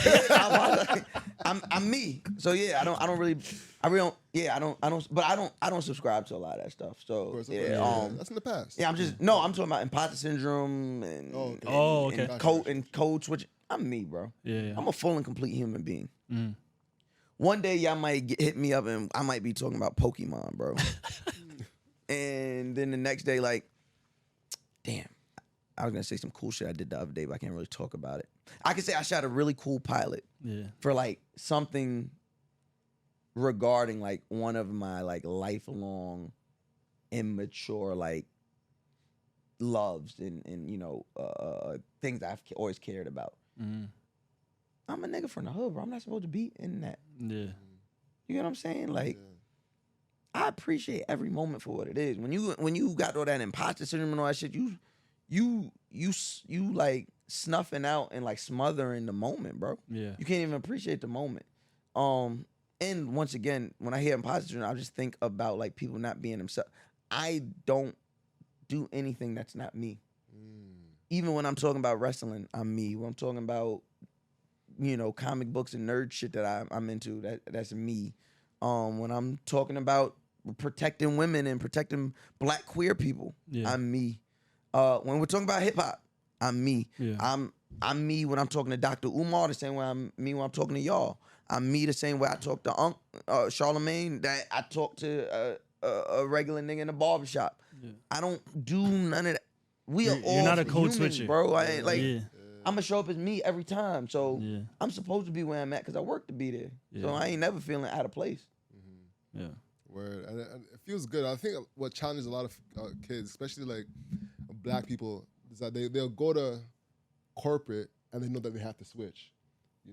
[SPEAKER 1] I'm me. So yeah, I really don't. Yeah, I don't. But I don't subscribe to a lot of that stuff. So
[SPEAKER 3] Of course,
[SPEAKER 1] yeah,
[SPEAKER 3] that's in the past.
[SPEAKER 1] yeah. I'm talking about imposter syndrome and
[SPEAKER 3] Oh, okay.
[SPEAKER 2] Oh, okay.
[SPEAKER 1] and code switch. I'm me, bro.
[SPEAKER 2] Yeah.
[SPEAKER 1] I'm a full and complete human being.
[SPEAKER 2] Mm.
[SPEAKER 1] One day y'all might hit me up and I might be talking about Pokemon, bro. And then the next day, like, damn, I was gonna say some cool shit I did the other day, but I can't really talk about it. I can say I shot a really cool pilot
[SPEAKER 2] Yeah.
[SPEAKER 1] for like something regarding like one of my like lifelong immature like loves and things I've always cared about.
[SPEAKER 2] Mm.
[SPEAKER 1] I'm a nigga from the hood, bro. I'm not supposed to be in that.
[SPEAKER 2] Yeah.
[SPEAKER 1] You know what I'm saying? Like, I appreciate every moment for what it is. When you got all that imposter syndrome and all that shit, you like snuffing out and like smothering the moment, bro.
[SPEAKER 2] Yeah.
[SPEAKER 1] You can't even appreciate the moment. And once again, when I hear imposter syndrome, I just think about like people not being themselves. I don't do anything that's not me. Even when I'm talking about wrestling, I'm me. When I'm talking about, comic books and nerd shit that I'm into, that's me. When I'm talking about protecting women and protecting black queer people, I'm me. When we're talking about hip hop, I'm me.
[SPEAKER 2] Yeah.
[SPEAKER 1] I'm me when I'm talking to Dr. Umar, the same way I'm me when I'm talking to y'all. I'm me the same way I talk to Charlemagne, that I talk to a regular nigga in a barbershop.
[SPEAKER 2] Yeah.
[SPEAKER 1] I don't do none of that. We are all
[SPEAKER 2] You're not a code
[SPEAKER 1] humans,
[SPEAKER 2] switcher,
[SPEAKER 1] bro. I ain't like.
[SPEAKER 2] Yeah.
[SPEAKER 1] I'm gonna show up as me every time. So
[SPEAKER 2] Yeah.
[SPEAKER 1] I'm supposed to be where I'm at because I work to be there. So
[SPEAKER 2] Yeah.
[SPEAKER 1] I ain't never feeling out of place.
[SPEAKER 2] Yeah.
[SPEAKER 3] Word. And it feels good. I think what challenges a lot of kids, especially like black people, is that they'll go to corporate and they know that they have to switch.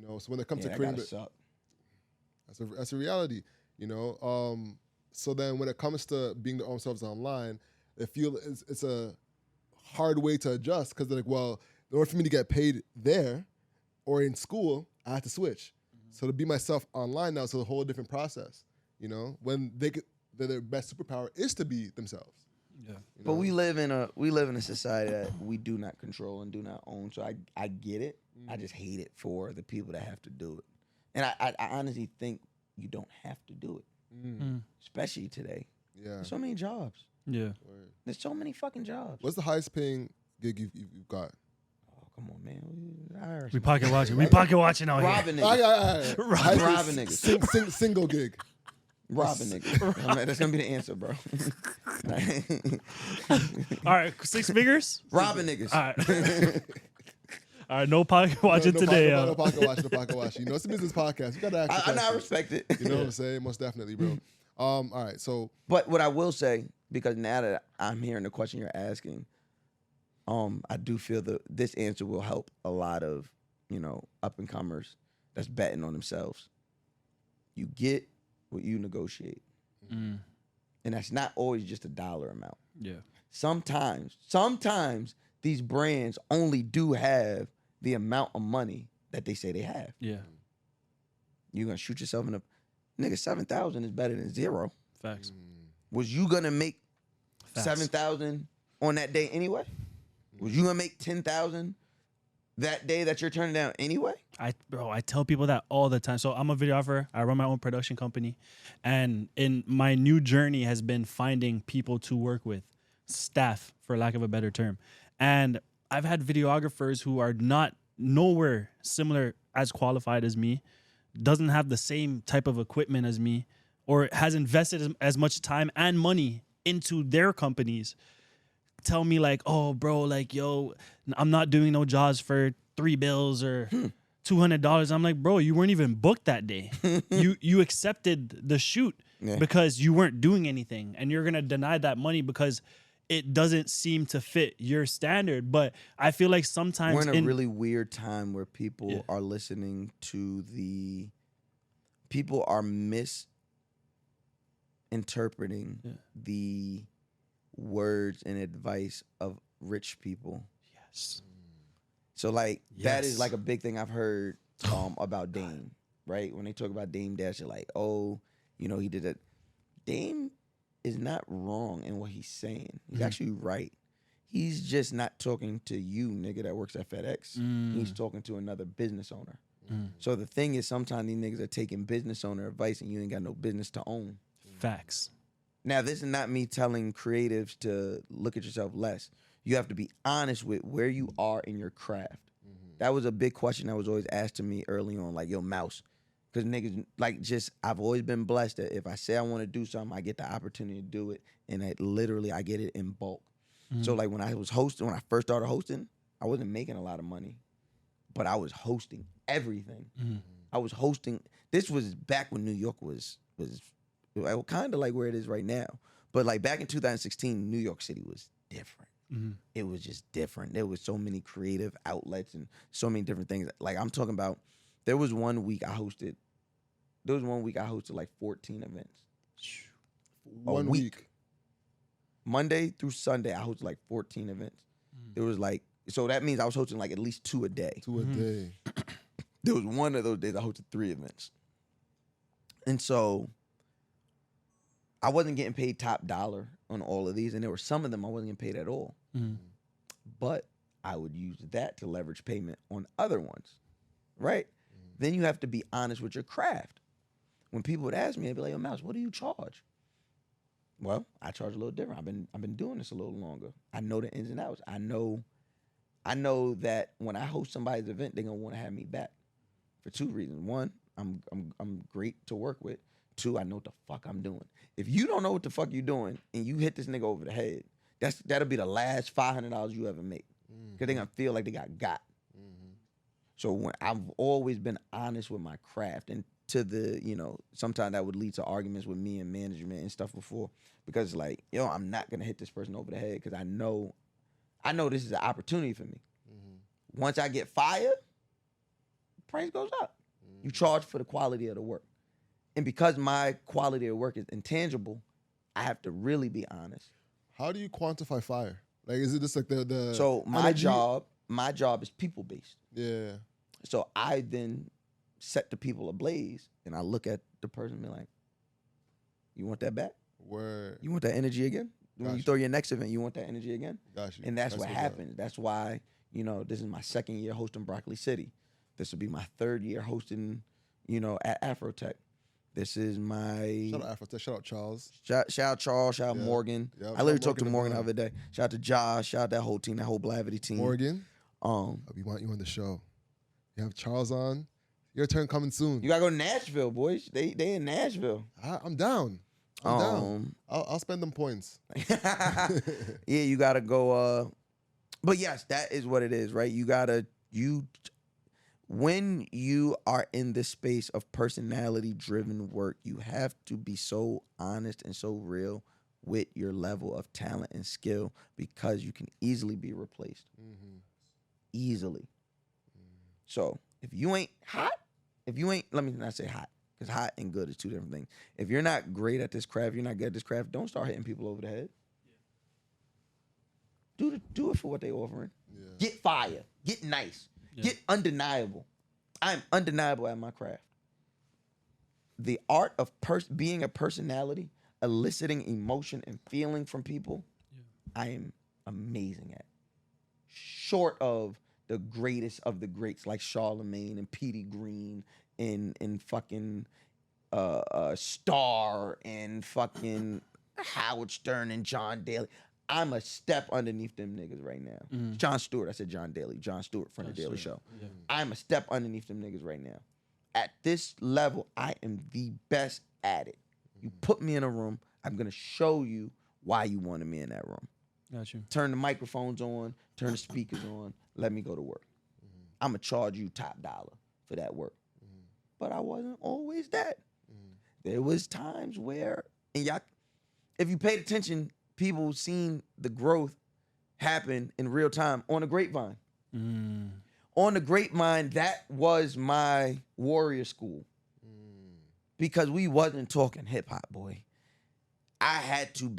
[SPEAKER 3] So when it comes to
[SPEAKER 1] That
[SPEAKER 3] creating,
[SPEAKER 1] gotta suck.
[SPEAKER 3] that's a reality. So then when it comes to being their own selves online, they feel it's a hard way to adjust because they're like, well, in order for me to get paid there or in school, I have to switch. So to be myself online now is a whole different process. When their best superpower is to be themselves.
[SPEAKER 2] Yeah.
[SPEAKER 1] But we live in a society that we do not control and do not own. So I get it. I just hate it for the people that have to do it. And I honestly think you don't have to do it. Especially today.
[SPEAKER 3] Yeah.
[SPEAKER 1] There's so many jobs.
[SPEAKER 2] Yeah.
[SPEAKER 3] Word.
[SPEAKER 1] There's so many fucking jobs.
[SPEAKER 3] What's the highest paying gig you've got?
[SPEAKER 1] Oh, come on, man.
[SPEAKER 2] We pocket watching. We pocket watching out here.
[SPEAKER 1] Robbing niggas. Robbing niggas.
[SPEAKER 3] Single gig.
[SPEAKER 1] Robbing niggas. I mean, that's gonna be the answer, bro.
[SPEAKER 2] All right, 6 figures.
[SPEAKER 1] Robbing niggas.
[SPEAKER 2] All right. All right, no pocket watching today.
[SPEAKER 3] No pocket watch. No pocket watch. It's a business podcast. You gotta ask.
[SPEAKER 1] I respect it.
[SPEAKER 3] You know what I'm saying? Most definitely, bro. All right, so.
[SPEAKER 1] But what I will say, because now that I'm hearing the question you're asking, I do feel that this answer will help a lot of, up and comers that's betting on themselves. You get what you negotiate. And that's not always just a dollar amount.
[SPEAKER 2] Yeah.
[SPEAKER 1] Sometimes these brands only do have the amount of money that they say they have.
[SPEAKER 2] Yeah.
[SPEAKER 1] You're gonna shoot yourself in the nigga. 7,000 is better than 0.
[SPEAKER 2] Facts.
[SPEAKER 1] Was you gonna make
[SPEAKER 2] Facts.
[SPEAKER 1] 7,000 on that day anyway? Was you gonna make 10,000 that day that you're turning down anyway?
[SPEAKER 2] I tell people that all the time. So I'm a videographer. I run my own production company, and in my new journey has been finding people to work with, staff, for lack of a better term. And I've had videographers who are nowhere similar as qualified as me, doesn't have the same type of equipment as me, or has invested as much time and money into their companies, tell me like, oh, bro, like, yo, I'm not doing no jobs for $3 or $200. I'm like, bro, you weren't even booked that day. you accepted the shoot because you weren't doing anything, and you're gonna deny that money because it doesn't seem to fit your standard. But I feel like sometimes
[SPEAKER 1] we're in a really weird time where people are listening to people are misinterpreting the words and advice of rich people.
[SPEAKER 2] Yes.
[SPEAKER 1] So like that is like a big thing I've heard about Dame, right? When they talk about Dame Dash, they're like, oh, he did it. Dame is not wrong in what he's saying. He's actually right. He's just not talking to you, nigga, that works at FedEx. He's talking to another business owner. So the thing is, sometimes these niggas are taking business owner advice and you ain't got no business to own.
[SPEAKER 2] Facts.
[SPEAKER 1] Now, this is not me telling creatives to look at yourself less. You have to be honest with where you are in your craft. That was a big question that was always asked to me early on, like, yo, Mouse. Because niggas, like, I've always been blessed that if I say I want to do something, I get the opportunity to do it. And I get it in bulk. So, like, when I first started hosting, I wasn't making a lot of money. But I was hosting everything. I was hosting. This was back when New York was kind of like where it is right now. But, like, back in 2016, New York City was different. It was just different. There was so many creative outlets and so many different things. Like, I'm talking about, there was one week I hosted like 14 events.
[SPEAKER 3] One week.
[SPEAKER 1] Monday through Sunday, I hosted like 14 events. There was like, so that means I was hosting like at least 2 a day.
[SPEAKER 3] 2 a day.
[SPEAKER 1] There was one of those days I hosted 3 events. And so I wasn't getting paid top dollar on all of these, and there were some of them I wasn't getting paid at all.
[SPEAKER 2] Mhm.
[SPEAKER 1] But I would use that to leverage payment on other ones, right? Then you have to be honest with your craft. When people would ask me, I'd be like, "Yo, Mouse, what do you charge?" Well, I charge a little different. I've been doing this a little longer. I know the ins and outs. I know that when I host somebody's event, they're gonna want to have me back for two reasons. One, I'm great to work with. Two, I know what the fuck I'm doing. If you don't know what the fuck you're doing and you hit this nigga over the head, that'll be the last $500 you ever make. Because they're gonna feel like they got. So when I've always been honest with my craft, and to the, sometimes that would lead to arguments with me and management and stuff before, because like, I'm not gonna hit this person over the head because I know this is an opportunity for me. Once I get fired, price goes up. You charge for the quality of the work. And because my quality of work is intangible, I have to really be honest.
[SPEAKER 3] How do you quantify fire? Like, is it just like the
[SPEAKER 1] So my
[SPEAKER 3] energy?
[SPEAKER 1] job is people based.
[SPEAKER 3] Yeah.
[SPEAKER 1] So I then set the people ablaze, and I look at the person and be like, "You want that back?
[SPEAKER 3] Word.
[SPEAKER 1] You want that energy again? When you
[SPEAKER 3] Gotcha.
[SPEAKER 1] throw your next event, you want that energy again?"
[SPEAKER 3] Got you.
[SPEAKER 1] And that's what
[SPEAKER 3] what's up.
[SPEAKER 1] happens. That's why, this is my second year hosting Broccoli City. This will be my third year hosting, at Afrotech. This is my
[SPEAKER 3] Shout out Afro. Shout out Charles.
[SPEAKER 1] shout out Charles, shout out
[SPEAKER 3] Yeah.
[SPEAKER 1] Morgan.
[SPEAKER 3] Yeah,
[SPEAKER 1] I
[SPEAKER 3] shout
[SPEAKER 1] literally
[SPEAKER 3] out
[SPEAKER 1] talked to
[SPEAKER 3] Morgan
[SPEAKER 1] Morgan the
[SPEAKER 3] and
[SPEAKER 1] other day. Shout out to Josh, shout out that whole team, that whole Blavity team.
[SPEAKER 3] Morgan, we want you on the show. You have Charles on. Your turn coming soon.
[SPEAKER 1] You gotta go to Nashville, boys. They in Nashville.
[SPEAKER 3] I'm down. I'm down. I'll spend them points.
[SPEAKER 1] Yeah, you gotta go. But yes, that is what it is, right? When you are in this space of personality-driven work, you have to be so honest and so real with your level of talent and skill, because you can easily be replaced. Easily. So if you ain't hot, let me not say hot, because hot and good is two different things. If you're not great at this craft, you're not good at this craft, don't start hitting people over the head. Do it for what they offering.
[SPEAKER 3] Yeah.
[SPEAKER 1] Get fire. Get nice.
[SPEAKER 2] Yeah.
[SPEAKER 1] Get undeniable. I'm undeniable at my craft. The art of being a personality, eliciting emotion and feeling from people, I am amazing at. Short of the greatest of the greats like Charlemagne and Petey Green and fucking Star and fucking Howard Stern and John Daly. I'm a step underneath them niggas right now. John Stewart, I said John Daly. John Stewart from The Daily Show.
[SPEAKER 2] Yeah.
[SPEAKER 1] I'm a step underneath them niggas right now. At this level, I am the best at it. You put me in a room, I'm gonna show you why you wanted me in that room.
[SPEAKER 2] Got you.
[SPEAKER 1] Turn the microphones on, turn the speakers on, let me go to work. I'm gonna charge you top dollar for that work. But I wasn't always that. There was times where, and y'all, if you paid attention, people seen the growth happen in real time on the Grapevine. On the Grapevine, that was my warrior school. Because we wasn't talking hip hop, boy. I had to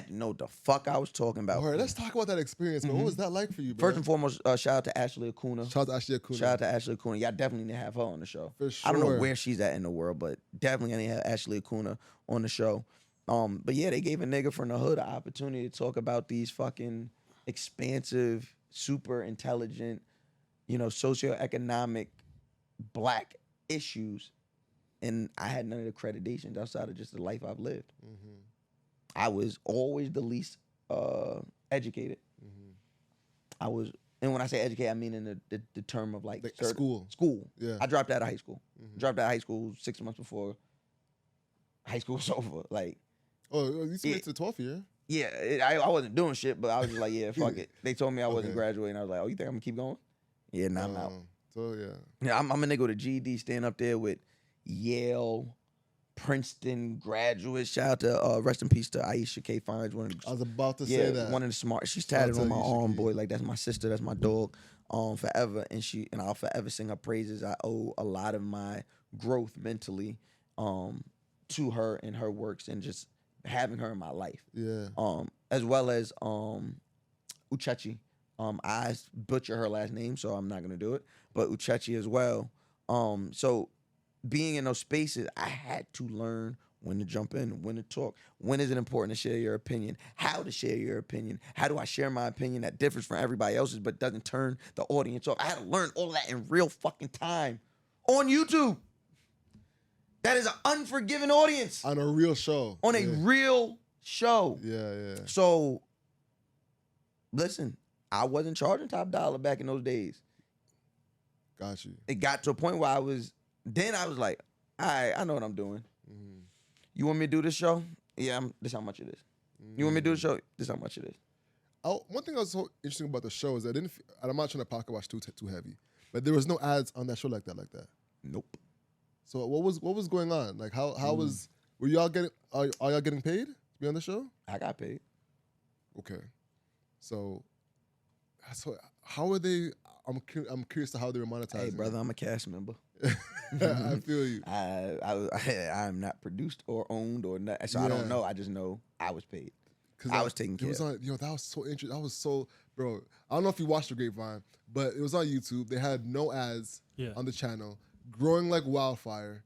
[SPEAKER 1] know what the fuck I was talking about.
[SPEAKER 3] All right, let's talk about that experience, man. What was that like for you, bro?
[SPEAKER 1] First and foremost, shout out to Ashley Acuna.
[SPEAKER 3] Shout out to Ashley Acuna.
[SPEAKER 1] Shout out to Ashley Acuna. Y'all definitely need to have her on the show.
[SPEAKER 3] For
[SPEAKER 1] I don't know
[SPEAKER 3] sure.
[SPEAKER 1] where she's at in the world, but definitely I need to have Ashley Acuna on the show. But yeah, they gave a nigga from the hood an opportunity to talk about these fucking expansive, super intelligent, socioeconomic black issues. And I had none of the accreditations outside of just the life I've lived. I was always the least educated. And when I say educated, I mean in the term of like
[SPEAKER 3] school.
[SPEAKER 1] School.
[SPEAKER 3] Yeah.
[SPEAKER 1] I dropped out of high school. Dropped out of high school 6 months before high school was over. Like,
[SPEAKER 3] Oh, you made it to the 12th year?
[SPEAKER 1] yeah, I wasn't doing shit, but I was just like, yeah, fuck it. They told me I wasn't
[SPEAKER 3] Okay.
[SPEAKER 1] graduating. I was like, oh, you think I'm gonna keep going? Yeah, nah, I'm out.
[SPEAKER 3] So yeah.
[SPEAKER 1] Yeah, I'm a nigga with a GED, staying up there with Yale, Princeton graduates. Shout out to rest in peace to Aisha K. Fines, one of the,
[SPEAKER 3] I was about to say that.
[SPEAKER 1] one of the smart. She's
[SPEAKER 3] Shout out
[SPEAKER 1] tatted
[SPEAKER 3] to
[SPEAKER 1] on my
[SPEAKER 3] Aisha
[SPEAKER 1] arm,
[SPEAKER 3] K.
[SPEAKER 1] boy. Like that's my sister, that's my dog, forever. And I'll forever sing her praises. I owe a lot of my growth mentally, to her and her works and just having her in my life.
[SPEAKER 3] Yeah.
[SPEAKER 1] As well as Uchechi. I butcher her last name, so I'm not gonna do it. But Uchechi as well. So being in those spaces, I had to learn when to jump in, when to talk, when is it important to share your opinion, how to share your opinion, how do I share my opinion that differs from everybody else's but doesn't turn the audience off. I had to learn all that in real fucking time on YouTube. That is an unforgiving audience.
[SPEAKER 3] On a real show.
[SPEAKER 1] On a real show.
[SPEAKER 3] Yeah.
[SPEAKER 1] So, listen, I wasn't charging top dollar back in those days.
[SPEAKER 3] Got you.
[SPEAKER 1] It got to a point where I was like, all right, I know what I'm doing.
[SPEAKER 3] Mm-hmm.
[SPEAKER 1] You want me to do this show? Yeah, this how much it is. You want me to do the show? This how much it is.
[SPEAKER 3] One thing that was so interesting about the show is that I'm not trying to pocket watch too heavy, but there was no ads on that show like that.
[SPEAKER 1] Nope.
[SPEAKER 3] So what was going on? Like how was were y'all getting are y'all getting paid to be on the show?
[SPEAKER 1] I got paid.
[SPEAKER 3] Okay. So how are they? I'm curious to how they were monetizing.
[SPEAKER 1] Hey, brother, I'm a cast member.
[SPEAKER 3] I feel you.
[SPEAKER 1] I'm not produced or owned or not, so I don't know. I just know I was paid. I was taking care of.
[SPEAKER 3] That was so interesting. That was so, bro. I don't know if you watched the Grapevine, but it was on YouTube. They had no ads on the channel, growing like wildfire.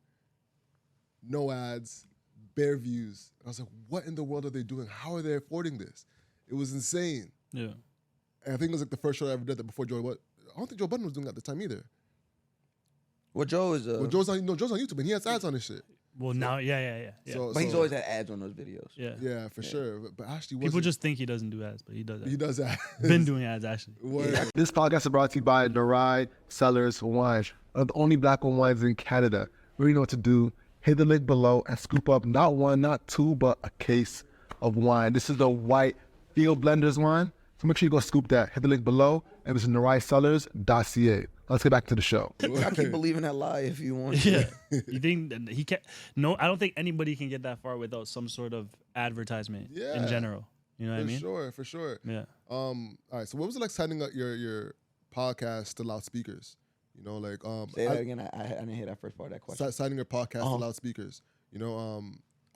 [SPEAKER 3] No ads, bare views. And I was like, what in the world are they doing? How are they affording this? It was insane.
[SPEAKER 2] Yeah.
[SPEAKER 3] And I think it was like the first show I ever did that before Joe. I don't think Joe Budden was doing that at the time either.
[SPEAKER 1] Well, Joe is.
[SPEAKER 3] Well, Joe's on YouTube and he has ads on his shit.
[SPEAKER 2] Well, now, yeah.
[SPEAKER 3] But
[SPEAKER 1] he's always had ads on those videos.
[SPEAKER 3] Yeah, for sure. But actually,
[SPEAKER 2] people just think he doesn't do ads, but he does.
[SPEAKER 3] He does ads.
[SPEAKER 2] Been doing ads actually.
[SPEAKER 4] This podcast is brought to you by Dorai Cellars Wine, the only black-owned wines in Canada. You already know what to do. Hit the link below and scoop up not one, not two, but a case of wine. This is the white field blenders wine. So make sure you go scoop that. Hit the link below and visit NoraiCellars.ca. Let's get back to the show.
[SPEAKER 1] I keep believing that lie if you want.
[SPEAKER 2] Yeah. You think he can't? No, I don't think anybody can get that far without some sort of advertisement in general. You know what I mean?
[SPEAKER 3] For sure.
[SPEAKER 2] Yeah.
[SPEAKER 3] All right. So what was it like signing up your podcast to Loudspeakers? You know, like
[SPEAKER 1] say that again. I didn't hear that first part of that question.
[SPEAKER 3] Signing your podcast to Loudspeakers. You know,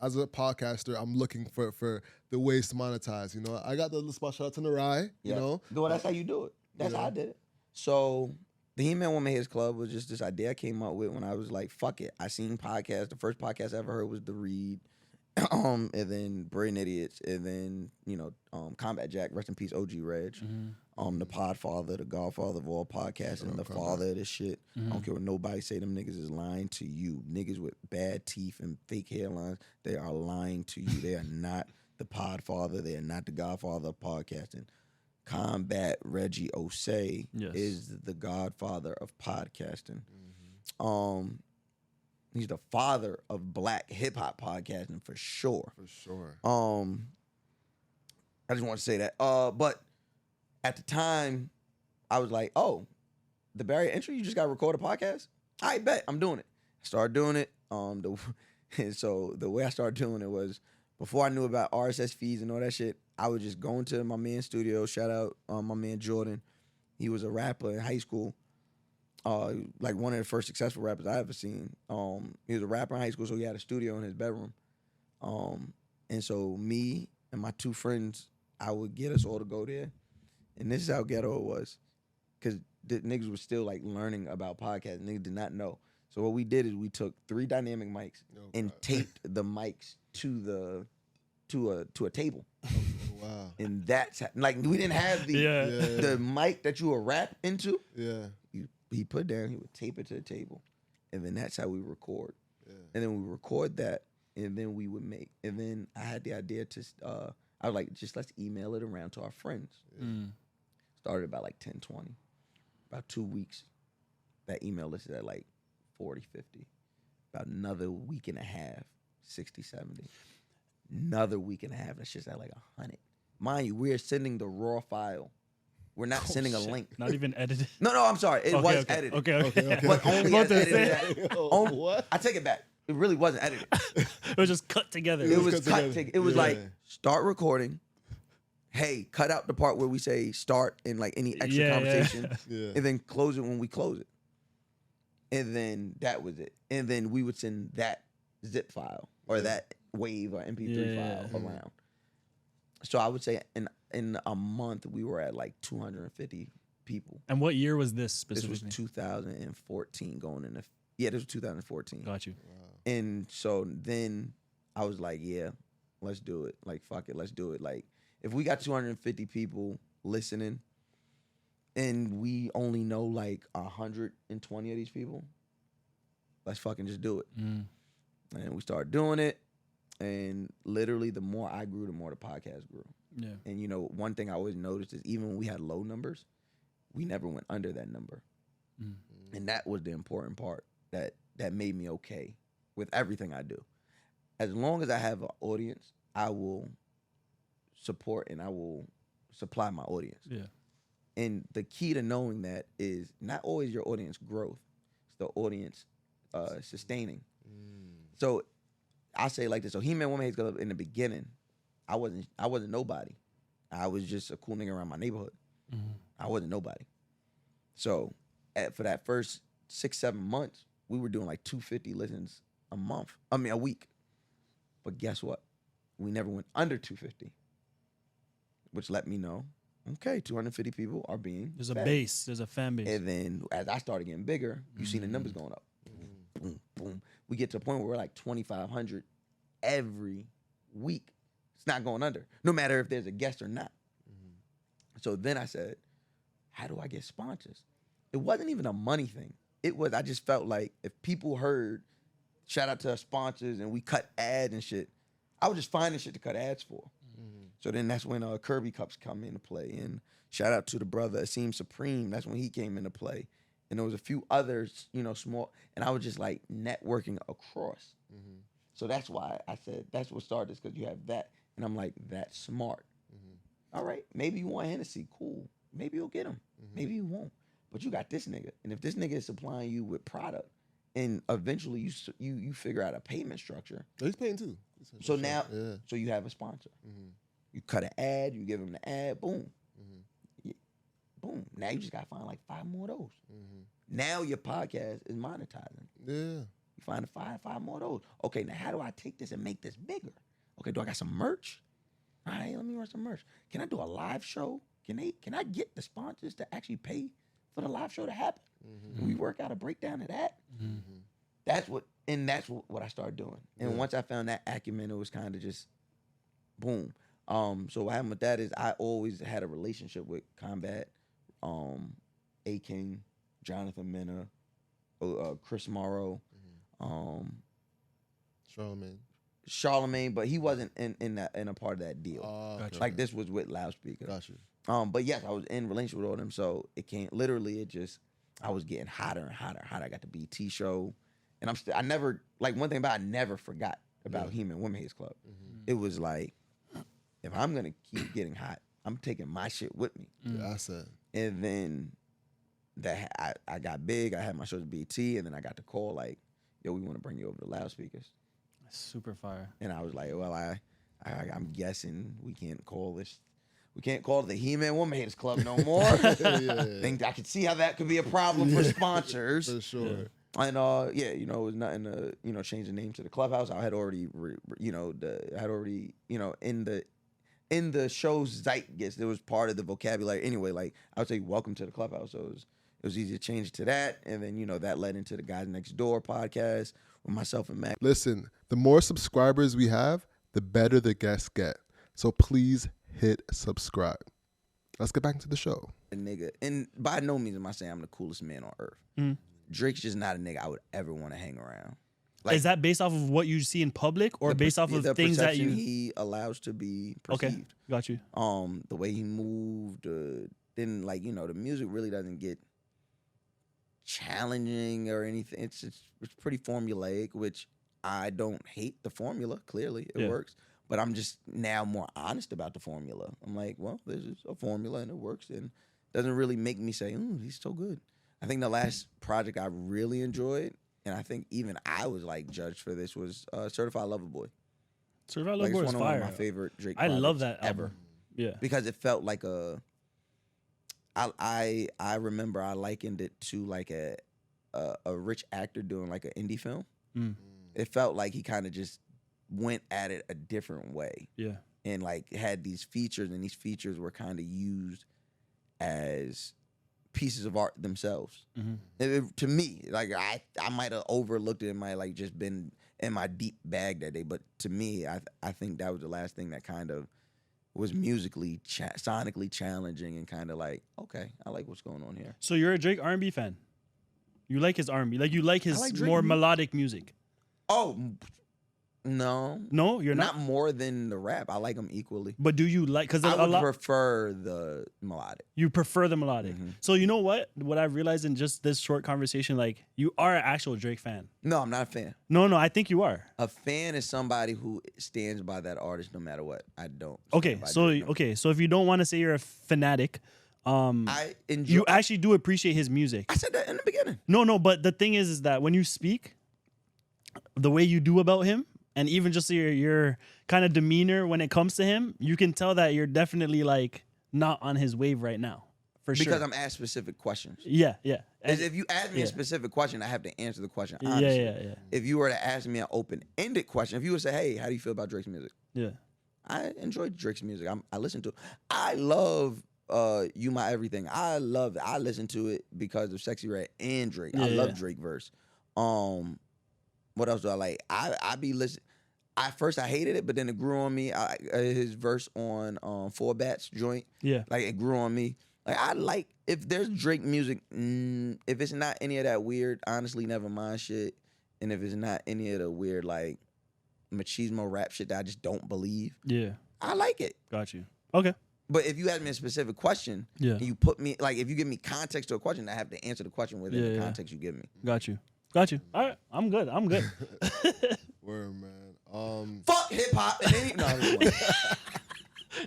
[SPEAKER 3] as a podcaster, I'm looking for the ways to monetize. You know, I got the little spot. Shout out to Narai. You know,
[SPEAKER 1] well, that's how you do it. That's how I did it. So the He-Man Woman Haters Club was just this idea I came up with when I was like, fuck it. I seen podcasts. The first podcast I ever heard was The Read, and then Brilliant Idiots, and then Combat Jack, rest in peace, OG Reg, the Podfather, the Godfather of all podcasts, and the father of this shit. I don't care what nobody say. Them niggas is lying to you. Niggas with bad teeth and fake hairlines, they are lying to you. They are not the Podfather. They are not the Godfather of podcasting. Combat Reggie Osei is the godfather of podcasting. He's the father of black hip hop podcasting for sure.
[SPEAKER 3] For sure.
[SPEAKER 1] I just want to say that. But at the time, I was like, oh, the barrier entry, you just got to record a podcast? I bet I'm doing it. I started doing it. And so the way I started doing it was before I knew about RSS feeds and all that shit, I would just go into my man's studio. Shout out my man Jordan. He was a rapper in high school. Like one of the first successful rappers I ever seen. He was a rapper in high school, so he had a studio in his bedroom. And so me and my two friends, I would get us all to go there. And this is how ghetto it was. Because the niggas was still like learning about podcasts. Niggas did not know. So what we did is we took 3 dynamic mics and taped the mics to a table.
[SPEAKER 3] Wow.
[SPEAKER 1] And that's like we didn't have the mic that you would rap into.
[SPEAKER 3] Yeah.
[SPEAKER 1] He put down, he would tape it to the table. And then that's how we record.
[SPEAKER 3] Yeah.
[SPEAKER 1] And then we record that, and then we would make. And then I had the idea to, I was like, just let's email it around to our friends. Started about like 10, 20. About 2 weeks, that email list is at like 40, 50. About another week and a half, 60, 70. Another week and a half, that's just at like 100. Mind you, we're sending the raw file. We're not sending a link.
[SPEAKER 2] Not even edited.
[SPEAKER 1] No, I'm sorry. It was edited.
[SPEAKER 2] Okay.
[SPEAKER 1] But only as edited.
[SPEAKER 3] What?
[SPEAKER 1] I take it back. It really wasn't edited.
[SPEAKER 2] It was just cut together.
[SPEAKER 1] It was cut together. It was like, start recording. Hey, cut out the part where we say start and like any extra conversation. And then close it when we close it. And then that was it. And then we would send that zip file or that wave or MP3 file around. So I would say in a month we were at like 250 people.
[SPEAKER 2] And what year was this specifically?
[SPEAKER 1] This was 2014 going into this was 2014.
[SPEAKER 2] Got you.
[SPEAKER 1] Wow. And so then I was like, yeah, let's do it. Like, fuck it, let's do it. Like, if we got 250 people listening and we only know like 120 of these people, let's fucking just do it. And we started doing it. And literally, the more I grew, the more the podcast grew.
[SPEAKER 2] Yeah.
[SPEAKER 1] And, you know, one thing I always noticed is even when we had low numbers, we never went under that number. And that was the important part that made me okay with everything I do. As long as I have an audience, I will support and I will supply my audience.
[SPEAKER 2] Yeah.
[SPEAKER 1] And the key to knowing that is not always your audience growth, it's the audience sustaining. So I say it like this. So He-Man Woman Hates Club in the beginning, I wasn't nobody. I was just a cool nigga around my neighborhood. I wasn't nobody. So for that first 6-7 months, we were doing like 250 listens a week. But guess what? We never went under 250, which let me know, okay, 250 people are being
[SPEAKER 2] There's a
[SPEAKER 1] fed.
[SPEAKER 2] base. There's a fan base.
[SPEAKER 1] And then as I started getting bigger, you see the numbers going up. Boom, boom. We get to a point where we're like 2,500 every week. It's not going under, no matter if there's a guest or not. So then I said, how do I get sponsors? It wasn't even a money thing. It was, I just felt like if people heard, shout out to our sponsors and we cut ads and shit, I was just finding shit to cut ads for. So then that's when Kirby Cups come into play. And shout out to the brother, Asim Supreme. That's when he came into play. And there was a few others, you know, small. And I was just like networking across. So that's why I said, that's what started this, because you have that. And I'm like, that's smart. All right, maybe you want Hennessy, cool. Maybe you'll get him. Maybe you won't. But you got this nigga. And if this nigga is supplying you with product, and eventually you figure out a payment structure.
[SPEAKER 3] He's paying too.
[SPEAKER 1] So now, so you have a sponsor. You cut an ad, you give him the ad, boom. Boom. Now you just got to find like 5 more of those. Now your podcast is monetizing.
[SPEAKER 3] Yeah.
[SPEAKER 1] You find five more of those. Okay, now how do I take this and make this bigger? Okay, do I got some merch? All right, let me run some merch. Can I do a live show? Can I get the sponsors to actually pay for the live show to happen? Can we work out a breakdown of that? That's what I started doing. And once I found that acumen, it was kind of just boom. So what happened with that is I always had a relationship with Combat, A-King, Jonathan Minna, Chris Morrow, Charlemagne, but he wasn't in a part of that deal.
[SPEAKER 2] Gotcha.
[SPEAKER 1] Like this was with Loudspeakers.
[SPEAKER 3] Gotcha.
[SPEAKER 1] But yes, I was in relationship with all them, so it can't literally. It just I was getting hotter and hotter. I got the BT show, and I never like one thing about I never forgot about He-Man Women Hates Club. It was like if I'm gonna keep getting hot, I'm taking my shit with me.
[SPEAKER 3] Yeah, I said.
[SPEAKER 1] And then I got big. I had my shows at BT, and then I got the call like, yo, we want to bring you over to Loudspeakers.
[SPEAKER 2] Super fire.
[SPEAKER 1] And I was like, well, I'm guessing we can't call this. We can't call it the He-Man Woman Haters Club no more. Think I could see how that could be a problem for sponsors.
[SPEAKER 3] For sure.
[SPEAKER 1] And it was nothing to change the name to the Clubhouse. I had already in the show's zeitgeist, it was part of the vocabulary anyway. Like I would say, welcome to the Clubhouse. So it was easy to change it to that, and then that led into the Guys Next Door podcast with myself and Mac.
[SPEAKER 3] Listen, the more subscribers we have, the better the guests get. So please hit subscribe. Let's get back into the show.
[SPEAKER 1] A nigga, and by no means am I saying I'm the coolest man on earth. Drake's just not a nigga I would ever want to hang around. Like,
[SPEAKER 2] is that based off of what you see in public, or based off of
[SPEAKER 1] the
[SPEAKER 2] things that
[SPEAKER 1] perception
[SPEAKER 2] you?
[SPEAKER 1] he allows to be perceived?
[SPEAKER 2] Okay, got you.
[SPEAKER 1] The way he moved, then the music really doesn't get challenging or anything. It's pretty formulaic, which I don't hate the formula. Clearly, it works. But I'm just now more honest about the formula. I'm like, well, this is a formula and it works, and doesn't really make me say, he's so good. I think the last project I really enjoyed, and I think even I was like judged for this, was Certified Lover Boy.
[SPEAKER 2] Certified Lover Boy is
[SPEAKER 1] one
[SPEAKER 2] fire.
[SPEAKER 1] of my favorite Drake.
[SPEAKER 2] I love
[SPEAKER 1] projects
[SPEAKER 2] that
[SPEAKER 1] ever.
[SPEAKER 2] album. Yeah,
[SPEAKER 1] because it felt like I remember I likened it to like a rich actor doing like an indie film. It felt like he kind of just went at it a different way.
[SPEAKER 2] Yeah,
[SPEAKER 1] and like had these features, and these features were kind of used as pieces of art themselves. To me, like I might have overlooked it. It might like just been in my deep bag that day. But to me, I think that was the last thing that kind of was musically, sonically challenging and kind of like, okay, I like what's going on here.
[SPEAKER 2] So you're a Drake R&B fan. You like his R&B, like you like his
[SPEAKER 1] like Drake
[SPEAKER 2] more
[SPEAKER 1] music.
[SPEAKER 2] melodic music.
[SPEAKER 1] Oh, no.
[SPEAKER 2] No, you're
[SPEAKER 1] Not
[SPEAKER 2] not.
[SPEAKER 1] more than the rap. I like them equally.
[SPEAKER 2] But do you like? Because
[SPEAKER 1] I
[SPEAKER 2] a
[SPEAKER 1] would
[SPEAKER 2] lot
[SPEAKER 1] prefer the melodic.
[SPEAKER 2] you prefer the melodic.
[SPEAKER 1] Mm-hmm.
[SPEAKER 2] So you know what? What I've realized in just this short conversation, like you are an actual Drake fan.
[SPEAKER 1] No, I'm not a fan.
[SPEAKER 2] No, I think you are.
[SPEAKER 1] A fan is somebody who stands by that artist no matter what. I don't.
[SPEAKER 2] Okay,
[SPEAKER 1] stand by
[SPEAKER 2] so
[SPEAKER 1] Drake, no.
[SPEAKER 2] so if you don't want to say you're a fanatic,
[SPEAKER 1] I enjoy.
[SPEAKER 2] you actually do appreciate his music.
[SPEAKER 1] I said that in the beginning.
[SPEAKER 2] No, but the thing is that when you speak, the way you do about him, and even just your kind of demeanor when it comes to him, you can tell that you're definitely like not on his wave right now, for sure.
[SPEAKER 1] Because I'm asked specific questions.
[SPEAKER 2] Yeah.
[SPEAKER 1] As if you ask me
[SPEAKER 2] yeah.
[SPEAKER 1] a specific question, I have to answer the question honestly.
[SPEAKER 2] Yeah.
[SPEAKER 1] If you were to ask me an open-ended question, if you would say, "Hey, how do you feel about Drake's music?"
[SPEAKER 2] Yeah.
[SPEAKER 1] I enjoy Drake's music. I listen to it. I love You My Everything. I love it. I listen to it because of Sexy Red and Drake. I love Drake verse. What else do I like? I be listening. At first I hated it, but then it grew on me. His verse on Four Bats joint.
[SPEAKER 2] Yeah.
[SPEAKER 1] Like it grew on me. Like I like if there's Drake music, if it's not any of that weird, honestly, never mind shit. And if it's not any of the weird like machismo rap shit that I just don't believe,
[SPEAKER 2] Yeah.
[SPEAKER 1] I like it.
[SPEAKER 2] Got you. Okay.
[SPEAKER 1] But if you ask me a specific question, and you put me like if you give me context to a question, I have to answer the question within the context you give me.
[SPEAKER 2] Got you. All right. I'm good.
[SPEAKER 3] Word, man.
[SPEAKER 1] Fuck hip hop and any no.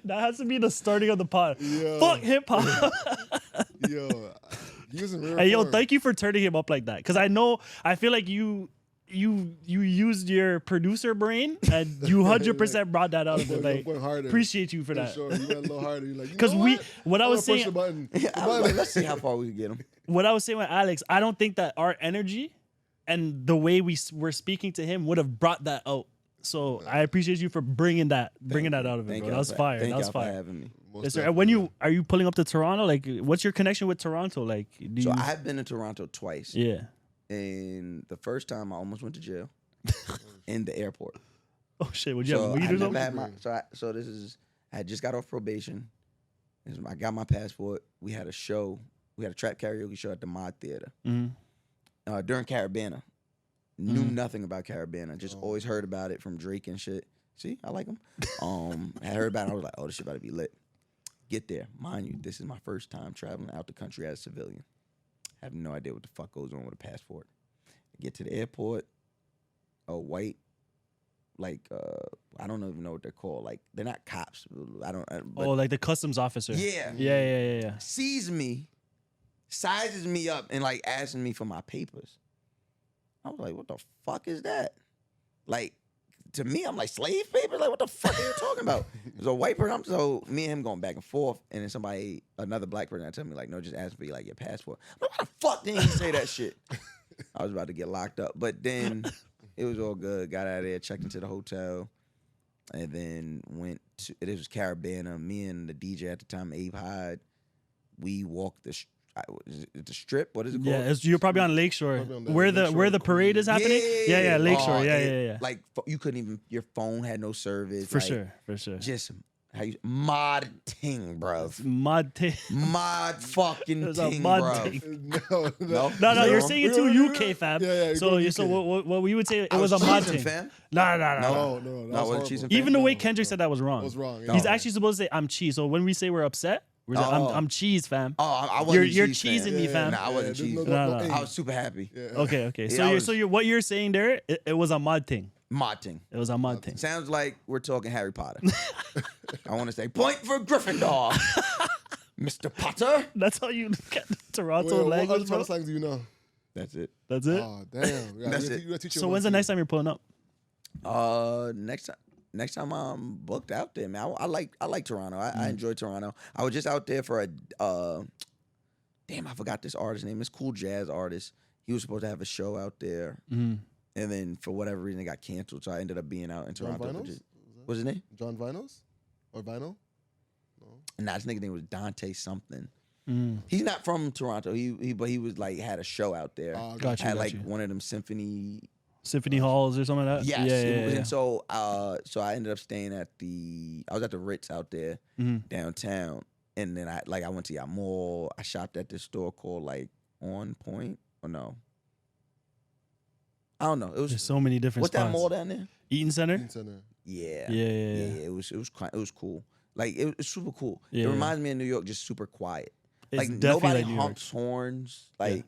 [SPEAKER 2] That has to be the starting of the pod.
[SPEAKER 3] Yo.
[SPEAKER 2] Fuck hip hop.
[SPEAKER 3] Yo, he was in real
[SPEAKER 2] Hey, yo,
[SPEAKER 3] form.
[SPEAKER 2] thank you for turning him up like that. Because I feel like you used your producer brain and you 100% brought that out of it. Like,
[SPEAKER 3] went harder.
[SPEAKER 2] appreciate you for that.
[SPEAKER 3] Sure, you went a little harder. You're like,
[SPEAKER 2] Because what I
[SPEAKER 3] I'm
[SPEAKER 2] was
[SPEAKER 3] gonna push
[SPEAKER 2] saying,
[SPEAKER 3] the button.
[SPEAKER 1] I was like, let's see how far we can get him.
[SPEAKER 2] what I was saying with Alex, I don't think that our energy and the way we were speaking to him would have brought that out. So I appreciate you for bringing that out of it, bro. That was fire. That was
[SPEAKER 1] for
[SPEAKER 2] fire.
[SPEAKER 1] having me.
[SPEAKER 3] Most
[SPEAKER 2] Yes, sir.
[SPEAKER 3] definitely.
[SPEAKER 2] And are you pulling up to Toronto? Like, what's your connection with Toronto? Like,
[SPEAKER 1] So I have been to Toronto twice.
[SPEAKER 2] yeah.
[SPEAKER 1] And the first time I almost went to jail in the airport.
[SPEAKER 2] Oh shit! Would you
[SPEAKER 1] So
[SPEAKER 2] have
[SPEAKER 1] I
[SPEAKER 2] weed or
[SPEAKER 1] never
[SPEAKER 2] something?
[SPEAKER 1] had my I had just got off probation. I got my passport. We had a show. We had a trap karaoke show at the Mod Theater during Carabana. Knew nothing about Carabana. Just always heard about it from Drake and shit. See, I like him. I heard about it. I was like, oh, this shit about to be lit. Get there. Mind you, this is my first time traveling out the country as a civilian. I have no idea what the fuck goes on with a passport. I get to the airport. A white, like, I don't even know what they're called. Like, they're not cops. But
[SPEAKER 2] Like the customs officer.
[SPEAKER 1] Yeah.
[SPEAKER 2] Yeah.
[SPEAKER 1] Sees me, sizes me up, and like asking me for my papers. I was like, what the fuck is that? Like, to me, I'm like, slave papers? Like, what the fuck are you talking about? It was a white person. So me and him going back and forth, and then another black person, tell me, like, no, just ask for like your passport. I'm like, why the fuck didn't he say that shit? I was about to get locked up. But then it was all good. Got out of there, checked into the hotel, and then went to, it was Carabana. Me and the DJ at the time, Abe Hyde, we walked the strip. What is it called?
[SPEAKER 2] Yeah, you're probably on Lakeshore,
[SPEAKER 3] Probably on the
[SPEAKER 2] where
[SPEAKER 3] Lakeshore,
[SPEAKER 2] the parade is happening. Yeah, Lakeshore. Yeah.
[SPEAKER 1] Like you couldn't even. Your phone had no service.
[SPEAKER 2] For
[SPEAKER 1] like,
[SPEAKER 2] sure.
[SPEAKER 1] Just mod ting, bro.
[SPEAKER 2] Mod.
[SPEAKER 1] Mod fucking
[SPEAKER 2] There's a
[SPEAKER 1] ting,
[SPEAKER 2] mod
[SPEAKER 1] bro.
[SPEAKER 2] ting.
[SPEAKER 3] No.
[SPEAKER 2] No, you're
[SPEAKER 1] No.
[SPEAKER 2] saying it too UK, fam.
[SPEAKER 3] Yeah,
[SPEAKER 2] So
[SPEAKER 3] go
[SPEAKER 2] so
[SPEAKER 3] UK.
[SPEAKER 2] what we would say it
[SPEAKER 1] I
[SPEAKER 2] was a mod
[SPEAKER 1] cheesing,
[SPEAKER 2] thing.
[SPEAKER 1] fam.
[SPEAKER 2] No.
[SPEAKER 3] No, that
[SPEAKER 1] No,
[SPEAKER 3] was
[SPEAKER 1] wasn't
[SPEAKER 3] horrible.
[SPEAKER 1] cheesing,
[SPEAKER 2] Even the
[SPEAKER 3] No,
[SPEAKER 2] way Kendrick said that was wrong.
[SPEAKER 3] That was wrong.
[SPEAKER 2] He's
[SPEAKER 3] yeah.
[SPEAKER 2] actually supposed to say I'm cheese. So when we say we're upset, we're like, I'm cheese, fam.
[SPEAKER 1] Oh, I wasn't.
[SPEAKER 2] You're
[SPEAKER 1] cheese fan.
[SPEAKER 2] cheesing me, fam.
[SPEAKER 1] Nah, I wasn't
[SPEAKER 3] Yeah,
[SPEAKER 1] cheesing.
[SPEAKER 2] No.
[SPEAKER 3] ink.
[SPEAKER 1] I was super happy.
[SPEAKER 3] Yeah.
[SPEAKER 2] Okay.
[SPEAKER 1] Yeah,
[SPEAKER 2] So
[SPEAKER 1] I
[SPEAKER 2] you're
[SPEAKER 1] was-
[SPEAKER 2] what you're saying there, it was a mod thing.
[SPEAKER 1] Mod ting.
[SPEAKER 2] It was a mod thing.
[SPEAKER 1] Sounds like we're talking Harry Potter. I want to say point for Gryffindor, Mr. Potter.
[SPEAKER 2] That's how you get Toronto
[SPEAKER 3] Wait, what
[SPEAKER 2] language,
[SPEAKER 3] other
[SPEAKER 2] bro.
[SPEAKER 3] Toronto slangs do you know?
[SPEAKER 1] That's it.
[SPEAKER 2] That's it.
[SPEAKER 3] Oh, damn. Yeah,
[SPEAKER 1] That's
[SPEAKER 3] you
[SPEAKER 1] it.
[SPEAKER 3] gotta teach
[SPEAKER 2] So
[SPEAKER 3] your
[SPEAKER 2] when's the
[SPEAKER 3] one
[SPEAKER 2] next
[SPEAKER 3] too.
[SPEAKER 2] time you're pulling up?
[SPEAKER 1] Next time I'm booked out there, man. I like Toronto. I enjoy Toronto. I was just out there for a damn, I forgot this artist's name. It's cool jazz artist. He was supposed to have a show out there, and then for whatever reason it got canceled. So I ended up being out in
[SPEAKER 3] John
[SPEAKER 1] Toronto.
[SPEAKER 3] Vinos?
[SPEAKER 1] What's his name?
[SPEAKER 3] John Vinos? Or Vino?
[SPEAKER 1] Nah, this nigga name was Dante something. He's not from Toronto. But he was like had a show out there.
[SPEAKER 2] Got
[SPEAKER 1] Had
[SPEAKER 2] you.
[SPEAKER 1] like one of them symphony
[SPEAKER 2] halls or something like that.
[SPEAKER 1] Yes.
[SPEAKER 2] Yeah.
[SPEAKER 1] And so I ended up staying I was at the Ritz out there downtown. And then I went to Yacht Mall. I shopped at this store called like On Point or no. I don't know. It was
[SPEAKER 2] There's so many different
[SPEAKER 1] what's
[SPEAKER 2] spots.
[SPEAKER 1] that mall down there?
[SPEAKER 2] Eaton Center?
[SPEAKER 1] Yeah.
[SPEAKER 2] Yeah.
[SPEAKER 1] It was cool. Like it was super cool.
[SPEAKER 2] Yeah.
[SPEAKER 1] It reminds me of New York, just super quiet.
[SPEAKER 2] It's
[SPEAKER 1] Like
[SPEAKER 2] definitely
[SPEAKER 1] nobody
[SPEAKER 2] like New York.
[SPEAKER 1] honks horns. Like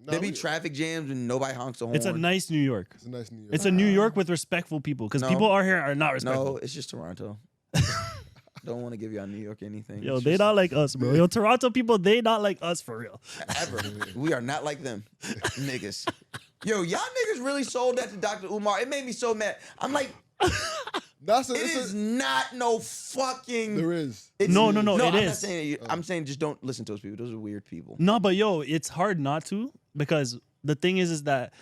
[SPEAKER 3] No,
[SPEAKER 1] there be traffic jams and nobody honks a horn.
[SPEAKER 2] It's a nice New York.
[SPEAKER 3] It's a nice New York.
[SPEAKER 2] It's a New York with respectful people because
[SPEAKER 1] No.
[SPEAKER 2] people out here are not respectful.
[SPEAKER 1] No, it's just Toronto. Don't want to give y'all New York anything.
[SPEAKER 2] Yo,
[SPEAKER 1] It's
[SPEAKER 2] they
[SPEAKER 1] just-
[SPEAKER 2] not like us, bro. Yo, Toronto people, they not like us for real.
[SPEAKER 1] ever. We are not like them niggas. Yo, y'all niggas really sold that to Dr. Umar. It made me so mad. I'm like,
[SPEAKER 3] That's
[SPEAKER 1] it is not no fucking.
[SPEAKER 3] there is.
[SPEAKER 1] It's,
[SPEAKER 2] No, it
[SPEAKER 1] I'm not
[SPEAKER 2] is.
[SPEAKER 1] saying I'm saying just don't listen to those people. Those are weird people.
[SPEAKER 2] No, but yo, it's hard not to because the thing is that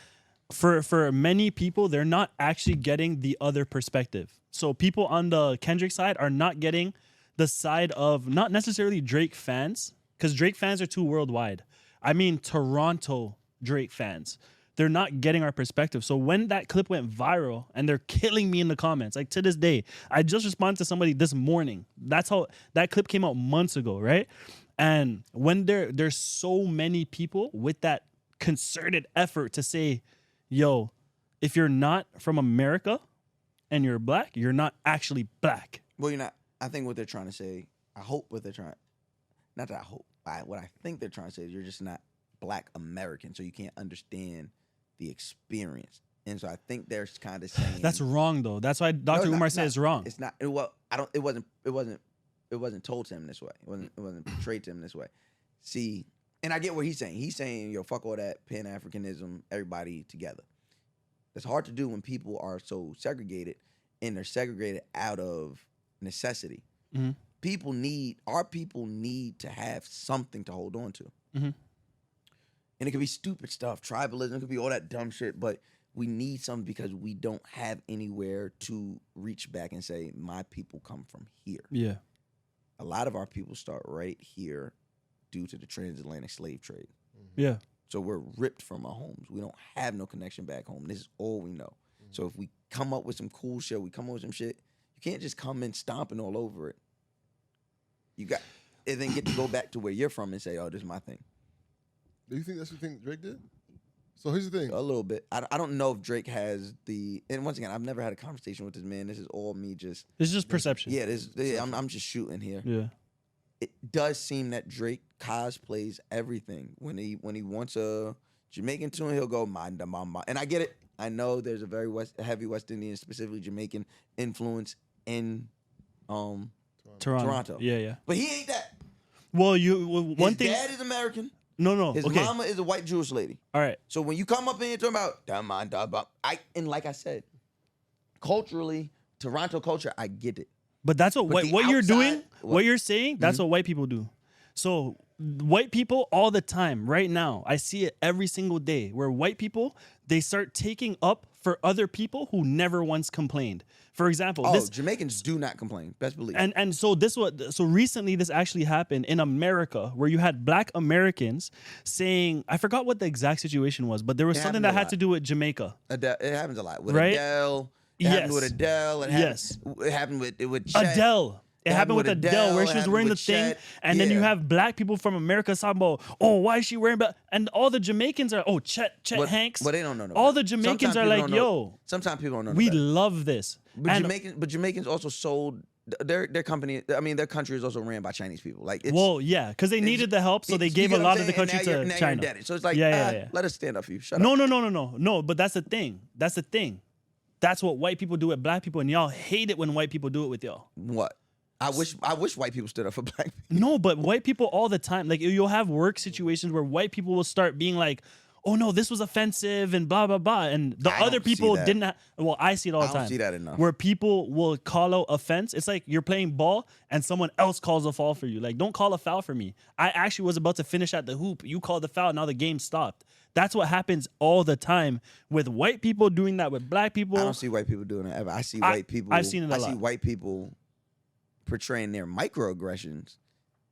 [SPEAKER 2] for many people, they're not actually getting the other perspective. So people on the Kendrick side are not getting the side of not necessarily Drake fans because Drake fans are too worldwide. I mean, Toronto Drake fans. They're not getting our perspective. So when that clip went viral and they're killing me in the comments, like to this day, I just responded to somebody this morning. That's how that clip came out months ago, right? And when there's so many people with that concerted effort to say, yo, if you're not from America and you're black, you're not actually black.
[SPEAKER 1] Well, you're not. I think what they're trying to say. I hope what they're trying. Not that I hope. What I think they're trying to say is you're just not Black American, so you can't understand the experience. And so I think they're kind of saying
[SPEAKER 2] That's wrong though. That's why Dr. Umar said it's wrong.
[SPEAKER 1] It's not. Well, I don't. It wasn't told to him this way. It wasn't portrayed to him this way. See, and I get what he's saying. He's saying, yo, fuck all that Pan Africanism, everybody together. It's hard to do when people are so segregated, and they're segregated out of necessity.
[SPEAKER 2] Mhm.
[SPEAKER 1] Our people need to have something to hold on to.
[SPEAKER 2] Mhm.
[SPEAKER 1] And it could be stupid stuff, tribalism, it could be all that dumb shit, but we need something because we don't have anywhere to reach back and say, my people come from here.
[SPEAKER 2] Yeah.
[SPEAKER 1] A lot of our people start right here due to the transatlantic slave trade.
[SPEAKER 2] Yeah.
[SPEAKER 1] So we're ripped from our homes. We don't have no connection back home. This is all we know. So if we come up with some cool shit, we come up with some shit, you can't just come in stomping all over it. You got, and then get to go back to where you're from and say, oh, this is my thing.
[SPEAKER 3] Do you think that's what you think Drake did? So here's the thing.
[SPEAKER 1] A little bit. I don't know if Drake has the. And once again, I've never had a conversation with this man. This is all me just.
[SPEAKER 2] It's just perception.
[SPEAKER 1] Yeah, I'm just shooting here.
[SPEAKER 2] Yeah.
[SPEAKER 1] It does seem that Drake cosplays everything. When he wants a Jamaican tune, he'll go mind the mama. And I get it. I know there's a very heavy West Indian, specifically Jamaican influence in Toronto.
[SPEAKER 2] Yeah.
[SPEAKER 1] But he ain't that.
[SPEAKER 2] Well, one
[SPEAKER 1] His
[SPEAKER 2] thing.
[SPEAKER 1] dad is American.
[SPEAKER 2] No.
[SPEAKER 1] His
[SPEAKER 2] Okay.
[SPEAKER 1] mama is a white Jewish lady.
[SPEAKER 2] All right.
[SPEAKER 1] So when you come up in here talking about and like I said, culturally, Toronto culture, I get it.
[SPEAKER 2] But that's what
[SPEAKER 1] the
[SPEAKER 2] what you're doing,
[SPEAKER 1] outside-
[SPEAKER 2] what you're saying, that's what white people do. So white people all the time, right now, I see it every single day where white people, they start taking up for other people who never once complained. For example,
[SPEAKER 1] Jamaicans do not complain. Best believe.
[SPEAKER 2] and so recently this actually happened in America where you had black Americans saying, I forgot what the exact situation was, but there was
[SPEAKER 1] It
[SPEAKER 2] something
[SPEAKER 1] happens
[SPEAKER 2] that
[SPEAKER 1] a
[SPEAKER 2] had
[SPEAKER 1] lot.
[SPEAKER 2] to do with Jamaica.
[SPEAKER 1] Adele, it happens a lot with
[SPEAKER 2] Right?
[SPEAKER 1] Adele. It
[SPEAKER 2] Yes.
[SPEAKER 1] happened with Adele. It
[SPEAKER 2] Yes.
[SPEAKER 1] happened with Chet.
[SPEAKER 2] Adele. It happened with Adele, where
[SPEAKER 1] it
[SPEAKER 2] she was
[SPEAKER 1] happened
[SPEAKER 2] wearing the
[SPEAKER 1] with
[SPEAKER 2] thing,
[SPEAKER 1] Chet.
[SPEAKER 2] and then you
[SPEAKER 1] Yeah.
[SPEAKER 2] have black people from America talking about, oh, why is she wearing black? And all the Jamaicans are, oh, Chet Hanks.
[SPEAKER 1] But they don't know. No
[SPEAKER 2] all
[SPEAKER 1] better.
[SPEAKER 2] the Jamaicans
[SPEAKER 1] Sometimes
[SPEAKER 2] are
[SPEAKER 1] people
[SPEAKER 2] like,
[SPEAKER 1] don't know-
[SPEAKER 2] yo,
[SPEAKER 1] Sometimes people don't know. no
[SPEAKER 2] we
[SPEAKER 1] better.
[SPEAKER 2] love this.
[SPEAKER 1] But
[SPEAKER 2] And,
[SPEAKER 1] Jamaicans also sold their company. I mean, their country is also ran by Chinese people. Like, it's,
[SPEAKER 2] well, yeah, because they needed the help, so they
[SPEAKER 1] you
[SPEAKER 2] gave
[SPEAKER 1] get
[SPEAKER 2] a
[SPEAKER 1] what
[SPEAKER 2] lot
[SPEAKER 1] I'm
[SPEAKER 2] of the
[SPEAKER 1] saying?
[SPEAKER 2] country
[SPEAKER 1] And now
[SPEAKER 2] to
[SPEAKER 1] you're
[SPEAKER 2] China.
[SPEAKER 1] indebted. So it's like,
[SPEAKER 2] Yeah.
[SPEAKER 1] let us stand up for you. Shut
[SPEAKER 2] No,
[SPEAKER 1] up.
[SPEAKER 2] no. But that's the thing. That's the thing. That's what white people do with black people, and y'all hate it when white people do it with y'all.
[SPEAKER 1] What? I wish white people stood up for black people.
[SPEAKER 2] No, but white people all the time, like you'll have work situations where white people will start being like, oh no, this was offensive and blah, blah, blah. And the
[SPEAKER 1] I
[SPEAKER 2] other
[SPEAKER 1] don't see
[SPEAKER 2] people
[SPEAKER 1] that.
[SPEAKER 2] didn't well, I see it all the
[SPEAKER 1] I
[SPEAKER 2] time.
[SPEAKER 1] don't see that enough.
[SPEAKER 2] Where people will call out offense. It's like you're playing ball and someone else calls a foul for you. Like, don't call a foul for me. I actually was about to finish at the hoop. You called the foul, now the game stopped. That's what happens all the time with white people doing that with black people.
[SPEAKER 1] I don't see white people doing that ever. I see white people.
[SPEAKER 2] I've seen it a
[SPEAKER 1] I see
[SPEAKER 2] lot.
[SPEAKER 1] white people portraying their microaggressions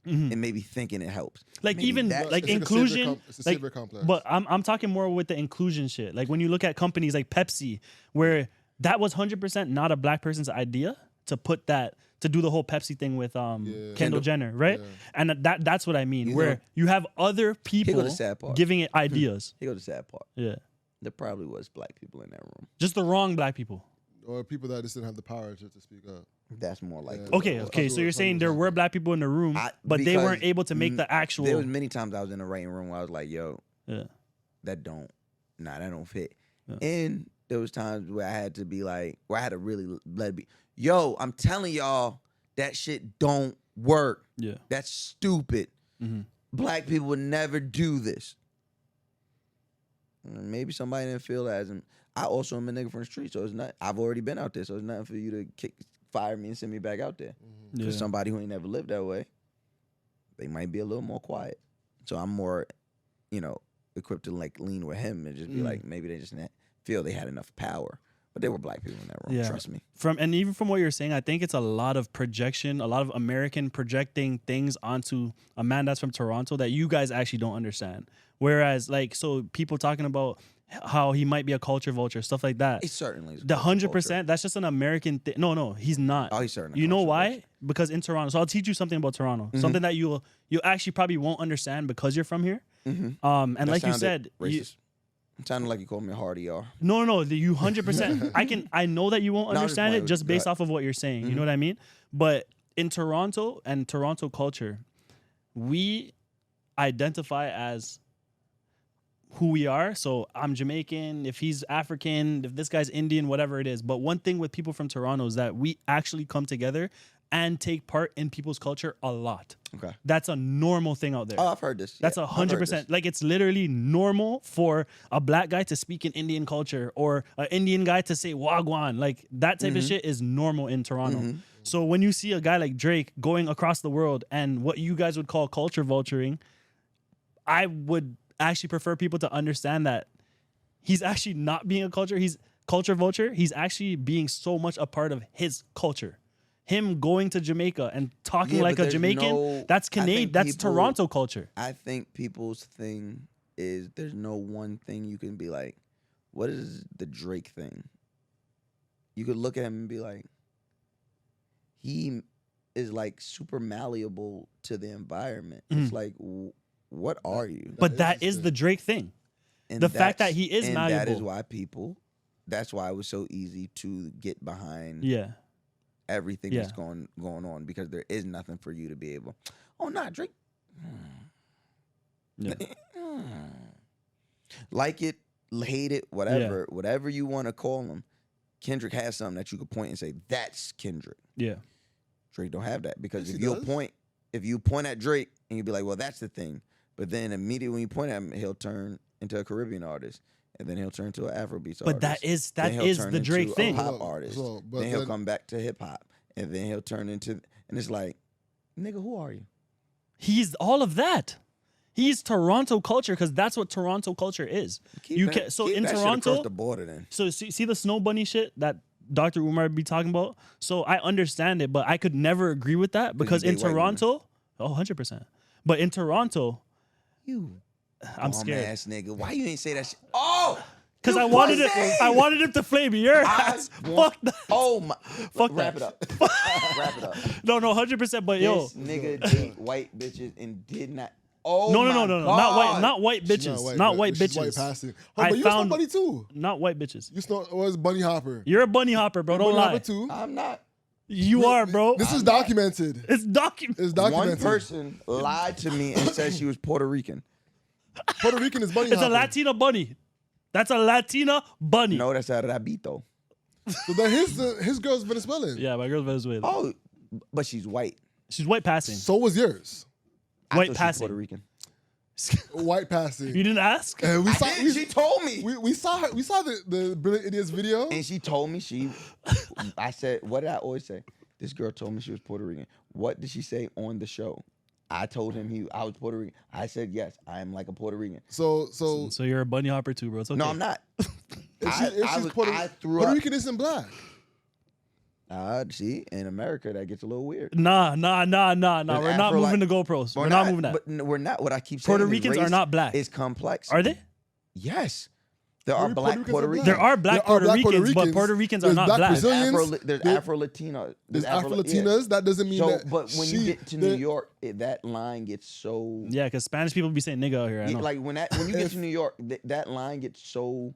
[SPEAKER 1] and maybe thinking it helps.
[SPEAKER 2] Like
[SPEAKER 1] Maybe
[SPEAKER 2] even
[SPEAKER 1] that's-
[SPEAKER 2] like
[SPEAKER 3] It's
[SPEAKER 2] inclusion,
[SPEAKER 3] it's a
[SPEAKER 2] like,
[SPEAKER 3] savior complex.
[SPEAKER 2] but I'm talking more with the inclusion shit. Like when you look at companies like Pepsi, where that was 100% not a black person's idea to put that to do the whole Pepsi thing with Kendall Jenner, right?
[SPEAKER 3] Yeah.
[SPEAKER 2] And that's what I mean.
[SPEAKER 1] You
[SPEAKER 2] Where
[SPEAKER 1] know-
[SPEAKER 2] you have other people
[SPEAKER 1] the sad part.
[SPEAKER 2] giving it ideas.
[SPEAKER 1] Here goes the sad part.
[SPEAKER 2] Yeah,
[SPEAKER 1] There probably was black people in that room.
[SPEAKER 2] just the wrong black people.
[SPEAKER 3] Or people that just didn't have the power to speak up.
[SPEAKER 1] That's more like
[SPEAKER 3] Yeah.
[SPEAKER 2] Okay, okay. So you're saying there were black people in the room, but they weren't able to make the actual.
[SPEAKER 1] There was many times I was in the writing room where I was like, "Yo,
[SPEAKER 2] Yeah.
[SPEAKER 1] that don't fit." And there was times where I had to be like, where I had to really let it be. Yo, I'm telling y'all that shit don't work.
[SPEAKER 2] Yeah.
[SPEAKER 1] That's stupid. Black people would never do this. Maybe somebody didn't feel that as him. I also am a nigga from the street, so it's not. I've already been out there, so it's nothing for you to fire me and send me back out there. For somebody who ain't never lived that way, they might be a little more quiet. So I'm more, equipped to like lean with him and just be like, maybe they just didn't feel they had enough power. But there were black people in that room.
[SPEAKER 2] Yeah.
[SPEAKER 1] Trust me.
[SPEAKER 2] And even from what you're saying, I think it's a lot of projection, a lot of American projecting things onto a man that's from Toronto that you guys actually don't understand. Whereas, like, so people talking about how he might be a culture vulture, stuff like that.
[SPEAKER 1] He certainly is.
[SPEAKER 2] The 100%, that's just an American thing. No, he's not.
[SPEAKER 1] Oh, he's certainly.
[SPEAKER 2] You know
[SPEAKER 1] culture
[SPEAKER 2] why?
[SPEAKER 1] vulture.
[SPEAKER 2] Because in Toronto, so I'll teach you something about Toronto, something that you actually probably won't understand because you're from here. And
[SPEAKER 1] That
[SPEAKER 2] like you
[SPEAKER 1] sounded
[SPEAKER 2] said,
[SPEAKER 1] racist. It sounded like you called me a hardy R.
[SPEAKER 2] No, you 100%. I know that you won't
[SPEAKER 1] No, I'm just
[SPEAKER 2] understand
[SPEAKER 1] playing
[SPEAKER 2] it
[SPEAKER 1] with
[SPEAKER 2] just
[SPEAKER 1] you.
[SPEAKER 2] based
[SPEAKER 1] Go
[SPEAKER 2] off of what you're saying. You know what I mean? But in Toronto and Toronto culture, we identify as who we are. So I'm Jamaican, if he's African, if this guy's Indian, whatever it is. But one thing with people from Toronto is that we actually come together and take part in people's culture a lot.
[SPEAKER 1] Okay.
[SPEAKER 2] That's a normal thing out there.
[SPEAKER 1] Oh, I've heard this.
[SPEAKER 2] That's
[SPEAKER 1] Yeah, I've heard
[SPEAKER 2] 100%.
[SPEAKER 1] this.
[SPEAKER 2] Like it's literally normal for a black guy to speak in Indian culture or an Indian guy to say wagwan. Like that type of shit is normal in Toronto. So when you see a guy like Drake going across the world and what you guys would call culture vulturing, I would actually prefer people to understand that he's actually not being he's culture vulture. He's actually being so much a part of his culture. Him going to Jamaica and talking
[SPEAKER 1] Yeah,
[SPEAKER 2] like
[SPEAKER 1] but
[SPEAKER 2] a
[SPEAKER 1] there's
[SPEAKER 2] Jamaican, that's
[SPEAKER 1] I
[SPEAKER 2] Canadian,
[SPEAKER 1] think
[SPEAKER 2] that's
[SPEAKER 1] people-
[SPEAKER 2] Toronto culture.
[SPEAKER 1] I think people's thing is there's no one thing you can be like, what is the Drake thing? You could look at him and be like, he is like super malleable to the environment. It's like, what are you?
[SPEAKER 2] But that is the Drake thing.
[SPEAKER 1] And
[SPEAKER 2] the fact that
[SPEAKER 1] that's-
[SPEAKER 2] he is
[SPEAKER 1] and that is
[SPEAKER 2] malleable.
[SPEAKER 1] that's why it was so easy to get behind
[SPEAKER 2] Yeah.
[SPEAKER 1] everything
[SPEAKER 2] Yeah.
[SPEAKER 1] that's going on, because there is nothing for you to be able. Oh, not Drake.
[SPEAKER 2] Yeah.
[SPEAKER 1] Like it, hate it, whatever you want to call him. Kendrick has something that you could point and say, that's Kendrick.
[SPEAKER 2] Yeah.
[SPEAKER 1] Drake don't have that, because
[SPEAKER 3] Yes,
[SPEAKER 1] if
[SPEAKER 3] he
[SPEAKER 1] you
[SPEAKER 3] does.
[SPEAKER 1] point at Drake and you be like, well, that's the thing, but then immediately when you point at him, he'll turn into a Caribbean artist, and then he'll turn to an Afrobeats artist.
[SPEAKER 2] But that is
[SPEAKER 1] Then he'll turn
[SPEAKER 2] the Drake
[SPEAKER 1] into a
[SPEAKER 2] thing.
[SPEAKER 1] pop artist.
[SPEAKER 3] But
[SPEAKER 1] then he'll
[SPEAKER 3] then-
[SPEAKER 1] come back to hip hop, and then he'll turn into, and it's like, nigga, who are you?
[SPEAKER 2] He's all of that. He's Toronto culture because that's what Toronto culture is.
[SPEAKER 1] Keep that shit
[SPEAKER 2] Toronto,
[SPEAKER 1] across the border, then.
[SPEAKER 2] so see the Snow Bunny shit that Dr. Umar be talking about. So I understand it, but I could never agree with that because in
[SPEAKER 1] date white
[SPEAKER 2] Toronto, 100%. But in Toronto,
[SPEAKER 1] You,
[SPEAKER 2] I'm
[SPEAKER 1] bum
[SPEAKER 2] scared
[SPEAKER 1] ass nigga. Why you ain't say that shit? Oh,
[SPEAKER 2] because
[SPEAKER 1] you
[SPEAKER 2] I wanted
[SPEAKER 1] pussy!
[SPEAKER 2] it. I wanted him to flame your ass. Fuck that.
[SPEAKER 1] Oh my!
[SPEAKER 2] Fuck
[SPEAKER 1] Wrap
[SPEAKER 2] that.
[SPEAKER 1] it up. Wrap it up.
[SPEAKER 2] No, 100%. But yo,
[SPEAKER 1] This nigga date white bitches and did not. Oh
[SPEAKER 2] no,
[SPEAKER 1] my God.
[SPEAKER 2] not white
[SPEAKER 3] She's
[SPEAKER 2] bitches, not white
[SPEAKER 3] she's
[SPEAKER 2] bitches.
[SPEAKER 3] White passing.
[SPEAKER 2] I
[SPEAKER 3] But you
[SPEAKER 2] found-
[SPEAKER 3] somebody too.
[SPEAKER 2] Not white bitches.
[SPEAKER 3] You snort was Bunny Hopper.
[SPEAKER 2] You're a bunny hopper, bro. Don't
[SPEAKER 3] Bunny
[SPEAKER 2] lie.
[SPEAKER 3] Hopper too.
[SPEAKER 1] I'm not.
[SPEAKER 2] You are, bro.
[SPEAKER 3] This is documented.
[SPEAKER 2] It's documented.
[SPEAKER 3] It's documented.
[SPEAKER 1] One person lied to me and said she was Puerto Rican.
[SPEAKER 3] Puerto Rican is Bunny
[SPEAKER 2] It's a
[SPEAKER 3] Hopper.
[SPEAKER 2] Latina bunny. That's a Latina bunny.
[SPEAKER 1] No, that's out of Rabito.
[SPEAKER 3] So then his girl's Venezuelan.
[SPEAKER 2] Yeah, my girl's Venezuelan.
[SPEAKER 1] Oh, but she's white.
[SPEAKER 2] She's white passing.
[SPEAKER 3] So was yours.
[SPEAKER 1] I
[SPEAKER 2] White
[SPEAKER 1] thought she was
[SPEAKER 2] passing.
[SPEAKER 1] Puerto Rican.
[SPEAKER 3] White passing.
[SPEAKER 2] You didn't ask?
[SPEAKER 3] And we saw
[SPEAKER 1] She told me.
[SPEAKER 3] we saw her, we saw the Brilliant Idiots video.
[SPEAKER 1] And she told me I said, what did I always say? This girl told me she was Puerto Rican. What did she say on the show? I told him I was Puerto Rican. I said, yes, I am like a Puerto Rican.
[SPEAKER 3] So
[SPEAKER 2] So you're a bunny hopper too, bro. It's okay.
[SPEAKER 1] No, I'm not.
[SPEAKER 3] if she's
[SPEAKER 1] I
[SPEAKER 3] Puerto
[SPEAKER 1] threw
[SPEAKER 3] Puerto
[SPEAKER 1] up.
[SPEAKER 3] Rican isn't black.
[SPEAKER 1] See, in America, that gets a little weird.
[SPEAKER 2] Nah. We're not moving the goalposts. We're not moving that.
[SPEAKER 1] But we're not. What I keep saying
[SPEAKER 2] Puerto Ricans are not black.
[SPEAKER 1] It's complex.
[SPEAKER 2] Are they?
[SPEAKER 1] Yes. There are black Puerto Ricans.
[SPEAKER 2] There are black Puerto Ricans, but Puerto Ricans are not black.
[SPEAKER 1] There's Afro-Latino.
[SPEAKER 3] There's Afro-Latinas. Yeah. That doesn't mean that.
[SPEAKER 1] But when you get to New York, that line gets so.
[SPEAKER 2] Yeah, because Spanish people be saying nigga out here. I know.
[SPEAKER 1] Like when you get to New York, that line gets so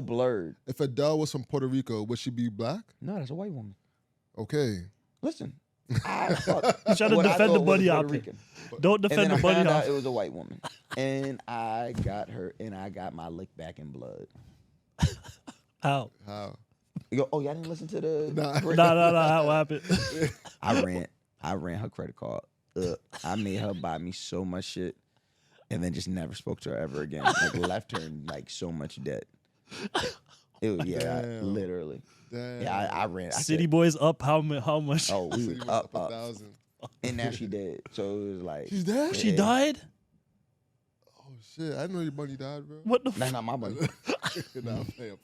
[SPEAKER 1] blurred.
[SPEAKER 3] If Adele was from Puerto Rico, would she be black?
[SPEAKER 1] No, that's a white woman.
[SPEAKER 3] Okay.
[SPEAKER 1] Listen.
[SPEAKER 2] You try to defend the buddy out there. Don't defend the buddy out.
[SPEAKER 1] It was a white woman, and I got her, and I got my lick back in blood.
[SPEAKER 2] How?
[SPEAKER 1] You go, oh, y'all didn't listen to the?
[SPEAKER 2] Nah. How happened?
[SPEAKER 1] I ran her credit card up. I made her buy me so much shit, and then just never spoke to her ever again. Like left her in like so much debt. Literally. Damn. Yeah, I ran.
[SPEAKER 2] City Boys up how much?
[SPEAKER 1] Oh, we were up 1,000. And now she dead. So it was like
[SPEAKER 3] she's dead.
[SPEAKER 2] Yeah. She died.
[SPEAKER 3] Oh shit! I didn't know your money died, bro.
[SPEAKER 2] What the?
[SPEAKER 1] That's not my money.
[SPEAKER 3] Nah, I'm playing.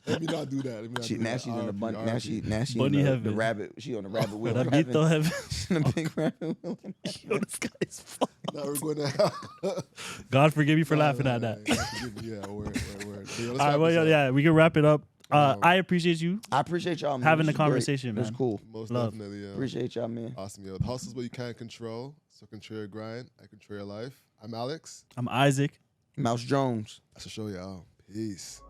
[SPEAKER 3] Let me not do that.
[SPEAKER 1] Now she's in the bunny. Now she
[SPEAKER 2] bunny
[SPEAKER 1] in
[SPEAKER 2] heaven.
[SPEAKER 1] The rabbit. She on the rabbit wheel.
[SPEAKER 2] Rabito heaven.
[SPEAKER 1] In the big rabbit wheel.
[SPEAKER 2] Yo, this guy is fun.
[SPEAKER 3] Now we're going to.
[SPEAKER 2] God forgive me for laughing at that.
[SPEAKER 3] Yeah, word.
[SPEAKER 2] All right, well, yeah, we can wrap it up. I appreciate you.
[SPEAKER 1] I appreciate y'all, man.
[SPEAKER 2] Having the conversation, man.
[SPEAKER 1] It was cool.
[SPEAKER 3] Most
[SPEAKER 2] Love.
[SPEAKER 3] definitely, yeah.
[SPEAKER 1] Appreciate y'all, man.
[SPEAKER 3] Awesome, yo. The hustle is what you can't control. So control your grind. I control your life. I'm Alex.
[SPEAKER 2] I'm Isaac.
[SPEAKER 1] Mouse Jones.
[SPEAKER 3] That's a show, y'all. Peace.